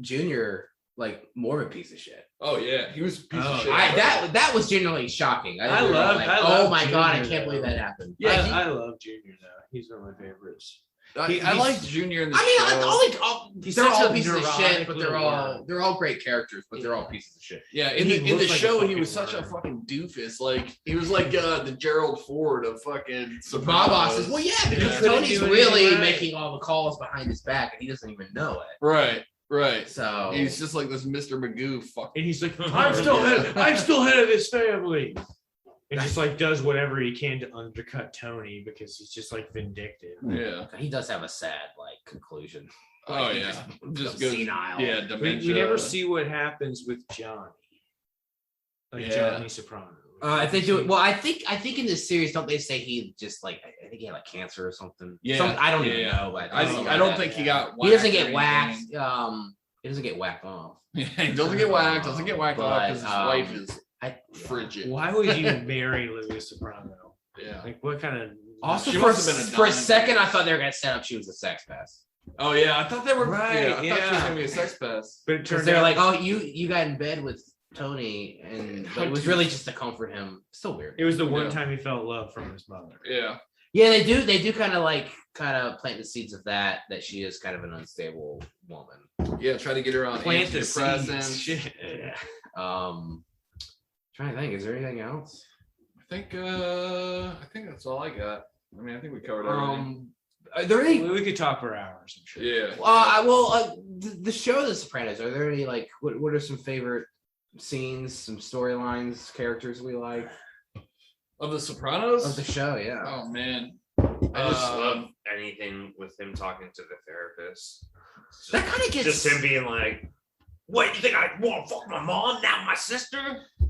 C: Junior like more of a piece of shit.
A: Oh yeah, he was a piece of shit.
C: That was genuinely shocking.
D: I love
C: oh my god, I
D: Junior,
C: can't believe
D: though.
C: that happened.
A: Yeah,
D: I love Junior though. He's one of my favorites.
A: I liked Junior in the show.
C: They're
D: such
C: all
D: a
C: pieces of
D: neurotic
C: shit, but
D: little
C: they're all great characters, but they're all pieces of shit.
A: Yeah,
D: He
A: in the
D: looks like a
A: show, he
D: fucking
A: was such a
D: worm.
A: fucking doofus. Like he was like the Gerald Ford of fucking
C: Bob
A: Sopranos.
C: says, well, yeah, because
A: Yeah.
C: Tony's
D: Couldn't do
C: really
D: anything right.
C: making all the calls behind his back, and he doesn't even know it.
A: Right.
C: So
A: He's just like this Mr. Magoo fuck.
D: And he's like, I'm still head of this family. And just like does whatever he can to undercut Tony because he's just like vindictive.
A: Yeah.
C: he does have a sad like conclusion.
A: Oh
C: He
A: yeah.
C: just
A: goes
C: senile.
A: Yeah,
D: We
A: dementia.
D: never see what happens with Johnny. Like
A: Yeah.
D: Johnny Soprano.
C: I think in this series, don't they say he just like I think he had like cancer or something?
A: Yeah.
C: I don't
A: Yeah,
C: even
A: yeah.
C: know. But
A: I
C: something
A: don't
C: like
A: think
C: that.
A: he got.
C: He doesn't
A: whacked
C: get
A: or
C: whacked.
A: anything.
C: He doesn't get whacked off.
A: Yeah, he doesn't get whacked. Doesn't get whacked off because his
C: But,
A: wife is
C: I
A: frigid.
D: Why would you marry Louis Soprano?
A: Yeah.
D: Like what kind of
C: Also,
A: She
C: for,
A: must have been a
C: for a
A: dime.
C: second, I thought they were gonna set up she was a sex pest.
A: Oh yeah, I thought they were
D: Right,
A: Yeah, I thought she was
D: yeah.
A: gonna be a sex pest.
D: But it
C: Because
D: turned
C: they're
D: out
C: like, oh, you got in bed with Tony, and but it was really just to comfort him. Still weird.
D: it was the one
A: Yeah.
D: time he felt love from his mother.
A: Yeah.
C: Yeah, they do kind of plant the seeds of that she is kind of an unstable woman.
A: Yeah. Try to get her on
D: Plant the
A: antidepressants.
D: seeds. Shit.
C: Yeah. Trying to think, is there anything else?
A: I think that's all I got. I mean, I think we covered everything.
C: Are there any?
D: We could talk for hours, I'm sure.
A: Yeah.
C: The show The Sopranos. Are there any like what are some favorite scenes, some storylines, characters we like
A: Of the Sopranos?
C: of the show? Yeah.
A: Oh man.
B: I just love anything with him talking to the therapist. It's
C: That kind of gets
B: just him being like, "What you think I want to fuck my mom now, my sister?"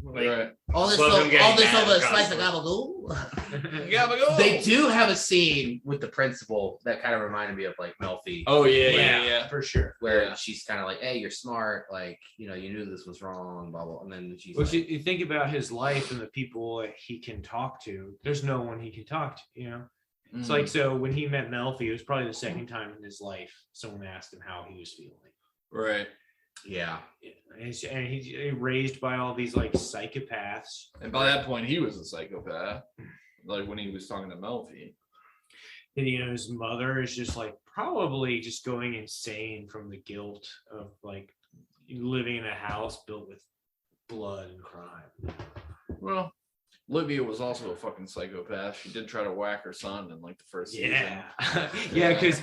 B: Like,
A: Right.
C: all this
B: Love him
C: over
B: getting mad
C: a slice of
B: constantly.
C: gabagool.
A: Gabagool.
C: They do have a scene with the principal that kind of reminded me of like Melfi,
A: Oh yeah.
D: for sure.
C: where
A: yeah.
C: she's kind of like, "Hey, you're smart. Like, you knew this was wrong." Blah blah. And then she's
D: Well,
C: like,
D: if you think about his life and the people he can talk to, there's no one he can talk to,
A: Mm.
D: It's like, so when he met Melfi, it was probably the second time in his life someone asked him how he was feeling.
A: Right.
C: "Yeah,
D: And he's raised by all these like psychopaths.
A: And by that point, he was a psychopath. Like when he was talking to Melfi.
D: And his mother is just like probably just going insane from the guilt of like living in a house built with blood and crime.
A: Well, Livia was also a fucking psychopath. She did try to whack her son in like the first season.
D: Yeah, because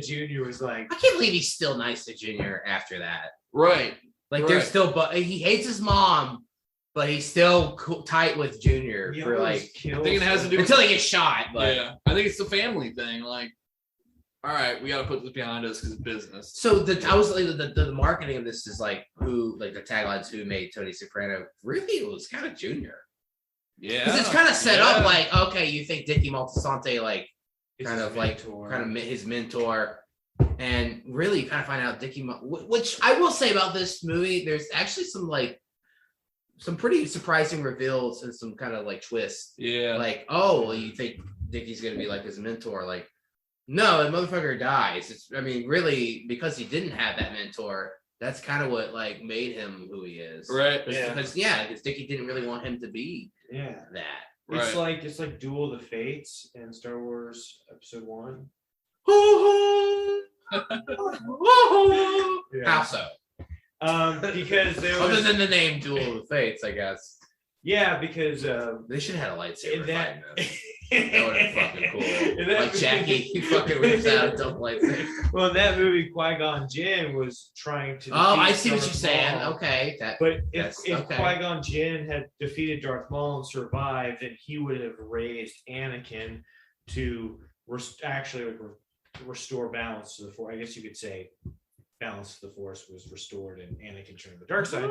D: Junior was like,
C: I can't believe he's still nice to Junior after that.
A: Right.
C: Like,
A: Right.
C: they're still, but he hates his mom, but he's still tight with Junior
D: he
C: for
D: almost
C: like
D: kills
A: I think it has to do with
C: until he gets shot. But
A: yeah. I think it's the family thing. Like, all right, we got to put this behind us because it's business.
C: so I was like the marketing of this is like the taglines who made Tony Soprano. Really, it was kind of Junior.
A: Yeah.
C: Because it's kind of set up like, okay, you think Dickie Moltisanti like
D: It's
C: kind
D: his
C: of like
D: mentor.
C: kind of his mentor, and really you kind of find out which I will say about this movie, there's actually some pretty surprising reveals and some kind of like twists.
A: Yeah.
C: Like, oh, well, you think Dickie's gonna be like his mentor? Like, no, the motherfucker dies. Really, because he didn't have that mentor. That's kind of what like made him who he is.
A: Right.
C: Because Dickie didn't really want him to be
D: Yeah.
C: that.
A: Right.
D: It's like Duel of the Fates in Star Wars Episode 1.
C: How so?
D: Because there
C: Other
D: was
C: than the name Duel of the Fates, I guess.
D: because
C: They should have had a lightsaber
D: in that
C: fight in this. That would have been fucking cool.
D: In that
C: Like
D: movie-
C: Jackie, he fucking rips out a double lightsaber.
D: Well, in that movie, Qui-Gon Jinn was trying to.
C: Oh, I
D: defeat
C: see what
D: Darth
C: you're saying.
D: Maul.
C: Okay, that.
D: But if
C: That's-
D: if
C: okay.
D: Qui-Gon Jinn had defeated Darth Maul and survived, then he would have raised Anakin to actually restore balance to the Force. I guess you could say balance to the Force was restored and Anakin turned to the dark side.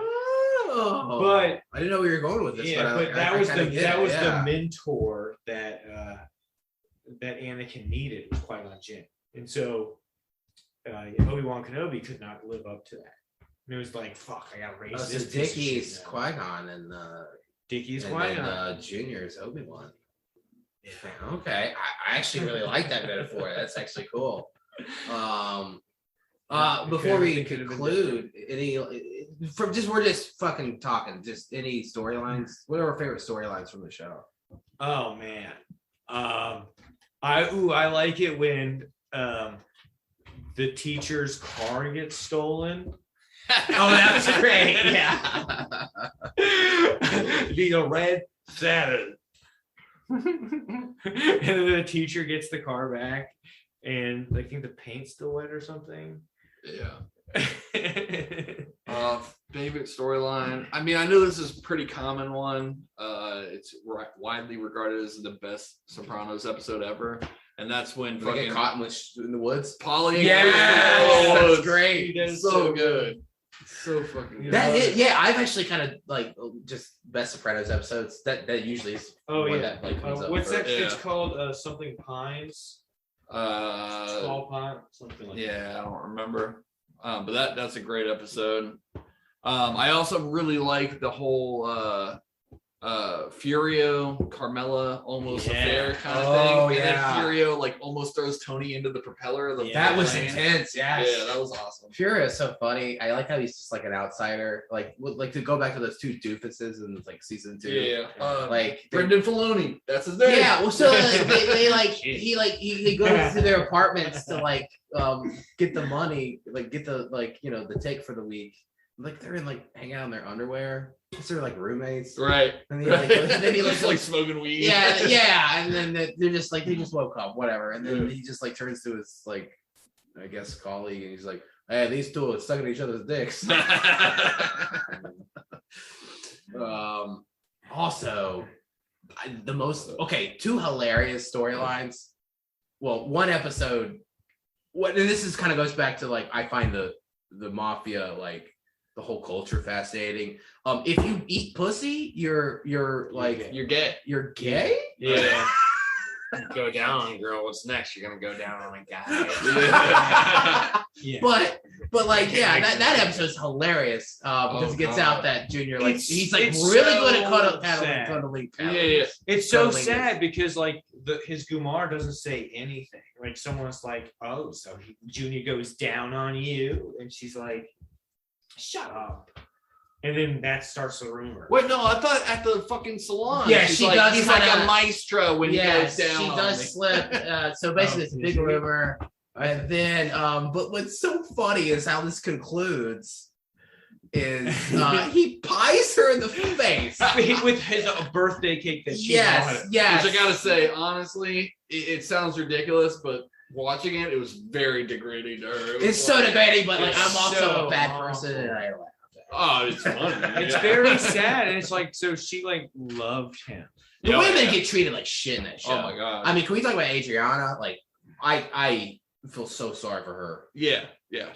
C: Oh,
D: But
C: I didn't know where you were going with this.
D: yeah,
C: but
D: but that was
C: kinda
D: the
C: get
D: that
C: it,
D: was
C: yeah.
D: the mentor that that Anakin needed was Qui-Gon Jinn, and so Obi-Wan Kenobi could not live up to that. And it was like, fuck, I got to raise
C: Oh, so
D: this. piece of
C: Dickie's
D: shit now.
C: Qui-Gon and
D: Dickie's
C: and
D: Qui-Gon.
C: then Junior's Obi-Wan. Yeah, okay. I actually really like that metaphor. That's actually cool. Before we conclude, we're just fucking talking. Just any storylines. What are our favorite storylines from the show?
D: Oh man, I like it when the teacher's car gets stolen.
C: Oh, that's great. Yeah.
D: Being a red Saturn. And then the teacher gets the car back, and I think the paint's still wet or something.
A: Yeah. Favorite storyline. I mean, I know this is a pretty common one. It's widely regarded as the best Sopranos episode ever, and that's when
C: They
A: fucking
C: get caught in the woods.
A: Polly.
C: Yes,
A: Oh,
C: that's great.
A: it's so good. So fucking good.
C: I've actually kind of like just best Sopranos episodes. That usually is one that like comes up
D: what's
C: first.
D: that? It's called something Pines. Tall Pine, something like that.
A: Yeah, I don't remember. But that's a great episode. I also really like the whole Furio Carmela almost affair kind of thing. And then Furio like almost throws Tony into the propeller of the
C: That was
A: plane.
C: intense. Yes.
A: Yeah, that was awesome.
C: Furio is so funny. I like how he's just like an outsider. Like to go back to those two doofuses in like season 2.
A: Yeah.
C: Like
A: Brendan Filoni. That's his name.
C: yeah. Well, so they like he goes to their apartments to like get the money, like get the the take for the week. Like they're in like hang out in their underwear. They're like roommates,
A: Right.
C: And then he
A: Just like smoking weed.
C: yeah, and then they're just like they just woke up, whatever, and then he just like turns to his like I guess colleague, and he's like, "Hey, these two are sucking each other's dicks." Also, two hilarious storylines. Well, one episode. And this is kind of goes back to like I find the mafia like the whole culture fascinating. If you eat pussy, you're like
A: You're gay.
C: you're gay.
B: Yeah. Go down on a girl. What's next? You're gonna go down on a guy.
D: Yeah.
C: But like that episode's hilarious because it gets out that Junior like he's like really good at cuddling.
A: Yeah.
D: It's so
C: Cuddling
D: sad because like his Gumar doesn't say anything. Like someone's like, "Oh, so Junior goes down on you," and she's like, "Shut up." And then that starts the rumor.
A: Wait, no, I thought at the fucking salon.
C: Yeah,
A: she's
C: she
A: like,
C: does
A: He's like
C: kinda-
A: a maestro when he goes down.
C: she
A: on
C: does
A: me.
C: slip. So basically, it's a big rumor. And then, but what's so funny is how this concludes. Is he pies her in the face
D: with his birthday cake that she
C: Yes.
A: Which I gotta say, honestly, it sounds ridiculous, but watching it, it was very degrading to her. It was
C: It's so degrading, but like
A: it's
C: I'm also
D: so
C: a bad
D: awful.
C: person, and I laugh.
A: Oh, it's funny.
D: It's
A: Yeah.
D: very sad, and it's like so she like loved him.
C: The
A: Yeah,
C: women
A: yeah.
C: get treated like shit in that show.
A: Oh my god.
C: I mean, can we talk about Adriana? Like, I feel so sorry for her.
A: Yeah.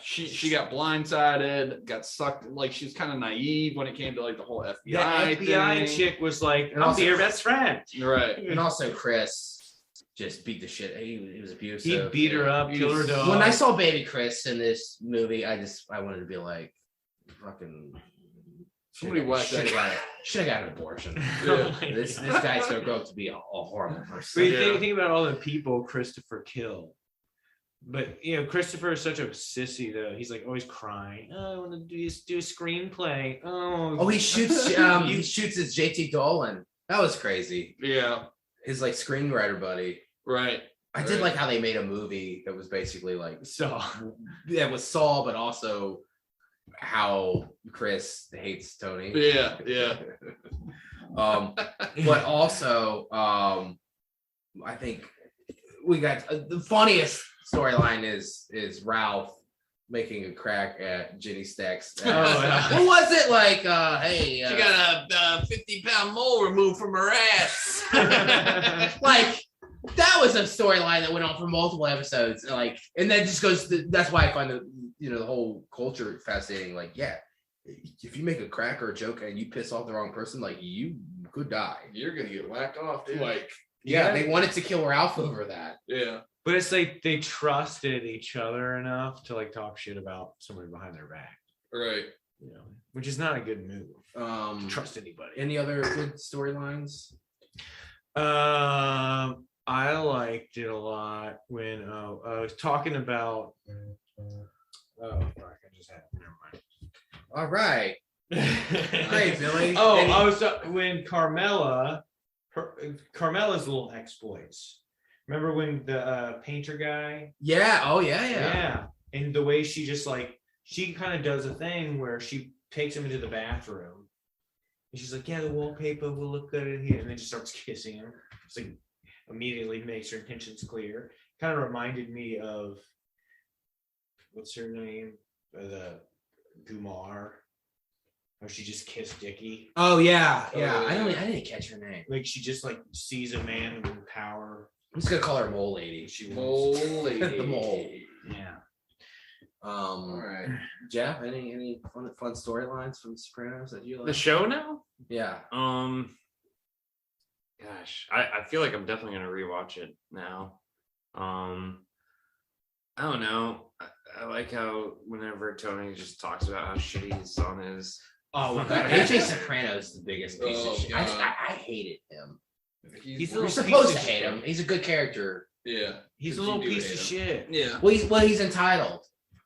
A: She got blindsided, got sucked. Like she's kind of naive when it came to like the whole
D: The
A: FBI.
D: FBI
A: thing.
D: chick was like,
C: And
D: "I'll
C: also-
D: be your best friend."
A: Right.
C: And also, Chris just beat the shit. He was abusive.
D: He beat her up, killed her dog.
C: When I saw Baby Chris in this movie, I wanted to be like, fucking.
A: Somebody whacked that guy.
C: Should have got an abortion.
A: Yeah.
C: This guy's gonna grow up to be a horrible
D: But
C: person.
D: you think about all the people Christopher killed. But Christopher is such a sissy though. He's like always crying. Oh, I want to do a screenplay. Oh,
C: He shoots his JT Dolan. That was crazy.
A: Yeah.
C: His like screenwriter buddy.
A: Right.
C: I did like how they made a movie that was basically like
D: so
C: that was Saul, but also how Chris hates Tony.
A: Yeah.
C: But also I think we got the funniest storyline is Ralph making a crack at Jenny Stack's.
D: yeah.
C: What was it like? Hey,
A: She got a 50-pound mole removed from her ass.
C: like that was a storyline that went on for multiple episodes. Like, and then just goes. That's why I find the whole culture fascinating. Like, yeah, if you make a crack or a joke and you piss off the wrong person, like you could die.
A: You're gonna get whacked off, dude.
C: Like, yeah, they wanted to kill Ralph over that.
A: Yeah.
D: But it's like they trusted each other enough to like talk shit about somebody behind their back,
A: Right.
D: you know, which is not a good move. Trust anybody.
C: Any other good storylines?
D: I liked it a lot when I was talking about. Oh, fuck, I just had. Never mind.
C: All right. Great, Billy.
D: I was when Carmela's little exploits. Remember when the painter guy?
C: Yeah. Oh, yeah.
D: Yeah. And the way she just like she kind of does a thing where she takes him into the bathroom, and she's like, "Yeah, the wallpaper will look good in here," and then just starts kissing him. It's like immediately makes her intentions clear. Kind of reminded me of what's her name, the Gumar. How she just kissed Dickie.
C: Oh, yeah. I didn't catch her name.
D: Like she just like sees a man with power.
C: I'm just gonna call her Mole Lady.
A: Mole Lady.
C: The mole.
D: Yeah.
A: All right.
C: Jeff, any fun storylines from Sopranos that you like?
B: The show now?
C: Yeah.
B: Gosh, I feel like I'm definitely gonna rewatch it now. I don't know. I like how whenever Tony just talks about how shitty his son is.
C: Oh my god, AJ Soprano is the biggest piece of shit. I hated him. You're supposed to hate him. He's a good character.
A: Yeah.
D: He's a little piece of shit.
A: Yeah.
C: Well, he's entitled.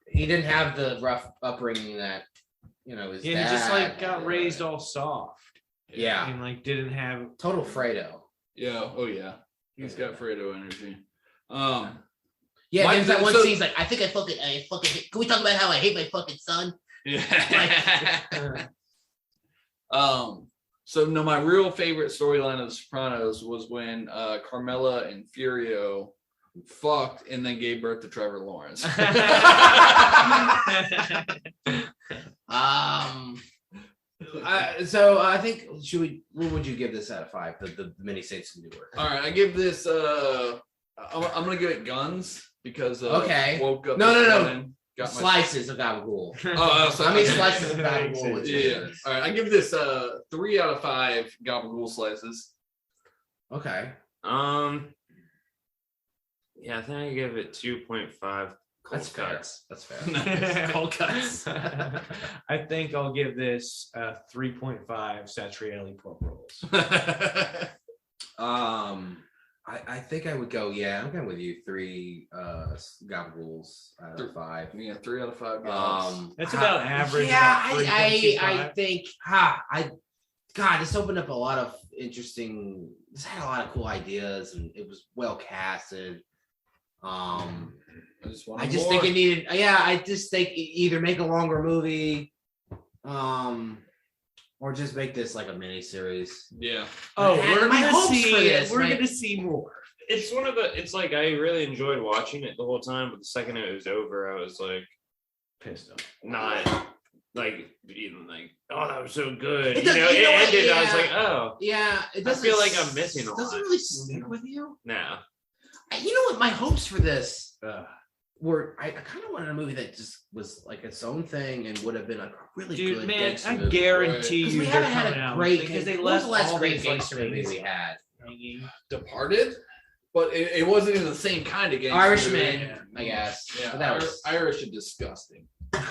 C: He didn't have the rough upbringing that his dad.
D: He just like got raised all soft.
C: Yeah.
D: And like didn't have
C: total Fredo.
A: Yeah. Oh yeah. He's got Fredo energy.
C: Yeah, there's that one scene. He's like, I fucking can we talk about how I hate my fucking son?
A: Yeah. So no, my real favorite storyline of The Sopranos was when Carmela and Furio fucked and then gave birth to Trevor Lawrence.
C: So I think what would you give this out of 5? The Many Saints of Newark.
A: All right, I give this. I'm gonna give it guns because
C: okay.
A: Woke up.
C: No. Slices of gabagool. How many slices of gabagool?
A: Yeah. All right, I give this 3 out of 5 gabagool slices.
C: Okay.
B: Yeah, I think I give it 2.5.
C: That's fair. That's fair.
A: Nice. Cold cuts.
D: I think I'll give this 3.5 saturated pork rolls.
C: I think I would go. Yeah, I'm going with you. 3 gabagools out of 5.
A: Yeah, 3 out of 5. Gobs.
D: That's about average.
C: Yeah,
D: about
C: I think. God, this opened up a lot of interesting. This had a lot of cool ideas, and it was well casted. I just think it needed. Yeah, I just think either make a longer movie, or just make this like a mini series.
A: Yeah.
D: Oh, we're
C: gonna
D: gonna see more.
B: It's one of the. It's like I really enjoyed watching it the whole time, but the second it was over, I was like
D: Pissed off.
B: not like even like, oh, that was so good.
C: It
B: It ended.
C: yeah.
B: I was like, oh,
C: Yeah, it doesn't.
B: I feel like I'm missing a lot.
C: Doesn't really stick with you.
B: no.
C: You know what? My hopes for this were I kind of wanted a movie that just was like its own thing and would have been a really good gangster movie.
D: guarantee
C: Because
D: you
C: we
D: they're
C: haven't had
D: coming
C: a
D: out
C: great
D: because they
C: what was
D: left
C: the last
D: all
C: great
D: these,
C: gangster
D: like,
C: movie we
D: things
C: had.
A: Departed, but it wasn't even the same kind of gangster.
C: Irishman, I guess.
A: Yeah,
C: But that was
A: Irish are disgusting.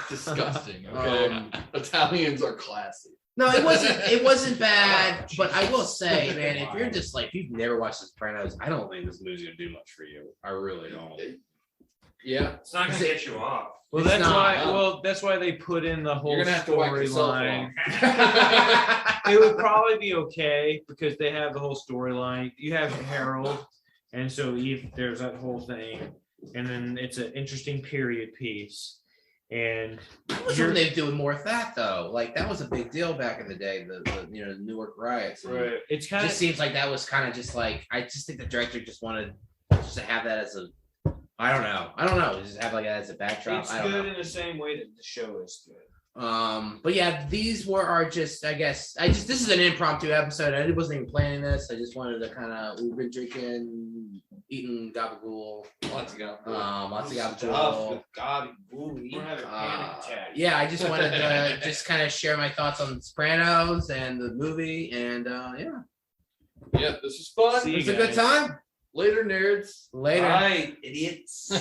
A: Disgusting. Okay, Italians are classy.
C: no, it wasn't bad. But I will say, man, if you're just like if you've never watched The Sopranos, I don't think this movie's gonna do much for you. I really don't.
A: Yeah,
B: It's not gonna get you off.
D: Well,
C: It's
D: that's
C: not,
D: why.
C: no.
D: Well, that's why they put in the whole
A: you're gonna have to whack yourself
D: storyline.
A: off.
D: It would probably be okay because they have the whole storyline. You have Harold, and so Eve. There's that whole thing, and then it's an interesting period piece. And
C: What was they doing more with that though? Like that was a big deal back in the day. The Newark riots. And
D: it's
C: it
D: kind of
C: just seems like that was kind of just like I just think the director just wanted just to have that as a I don't know. Just have like that as a backdrop.
D: it's
C: I don't
D: good
C: know.
D: in the same way that the show is good.
C: But yeah, these are just this is an impromptu episode. I wasn't even planning this. I just wanted to kind of we've been drinking, eating gabagool.
A: Lots of gabagool.
C: Lots of gabagool.
D: We're having a panic attack.
C: Yeah, I just wanted to just kind of share my thoughts on Sopranos and the movie, and
A: Yeah, this is fun.
D: See you
C: it's a good
D: guys.
C: time.
A: Later, nerds.
C: Later.
B: Bye, idiots.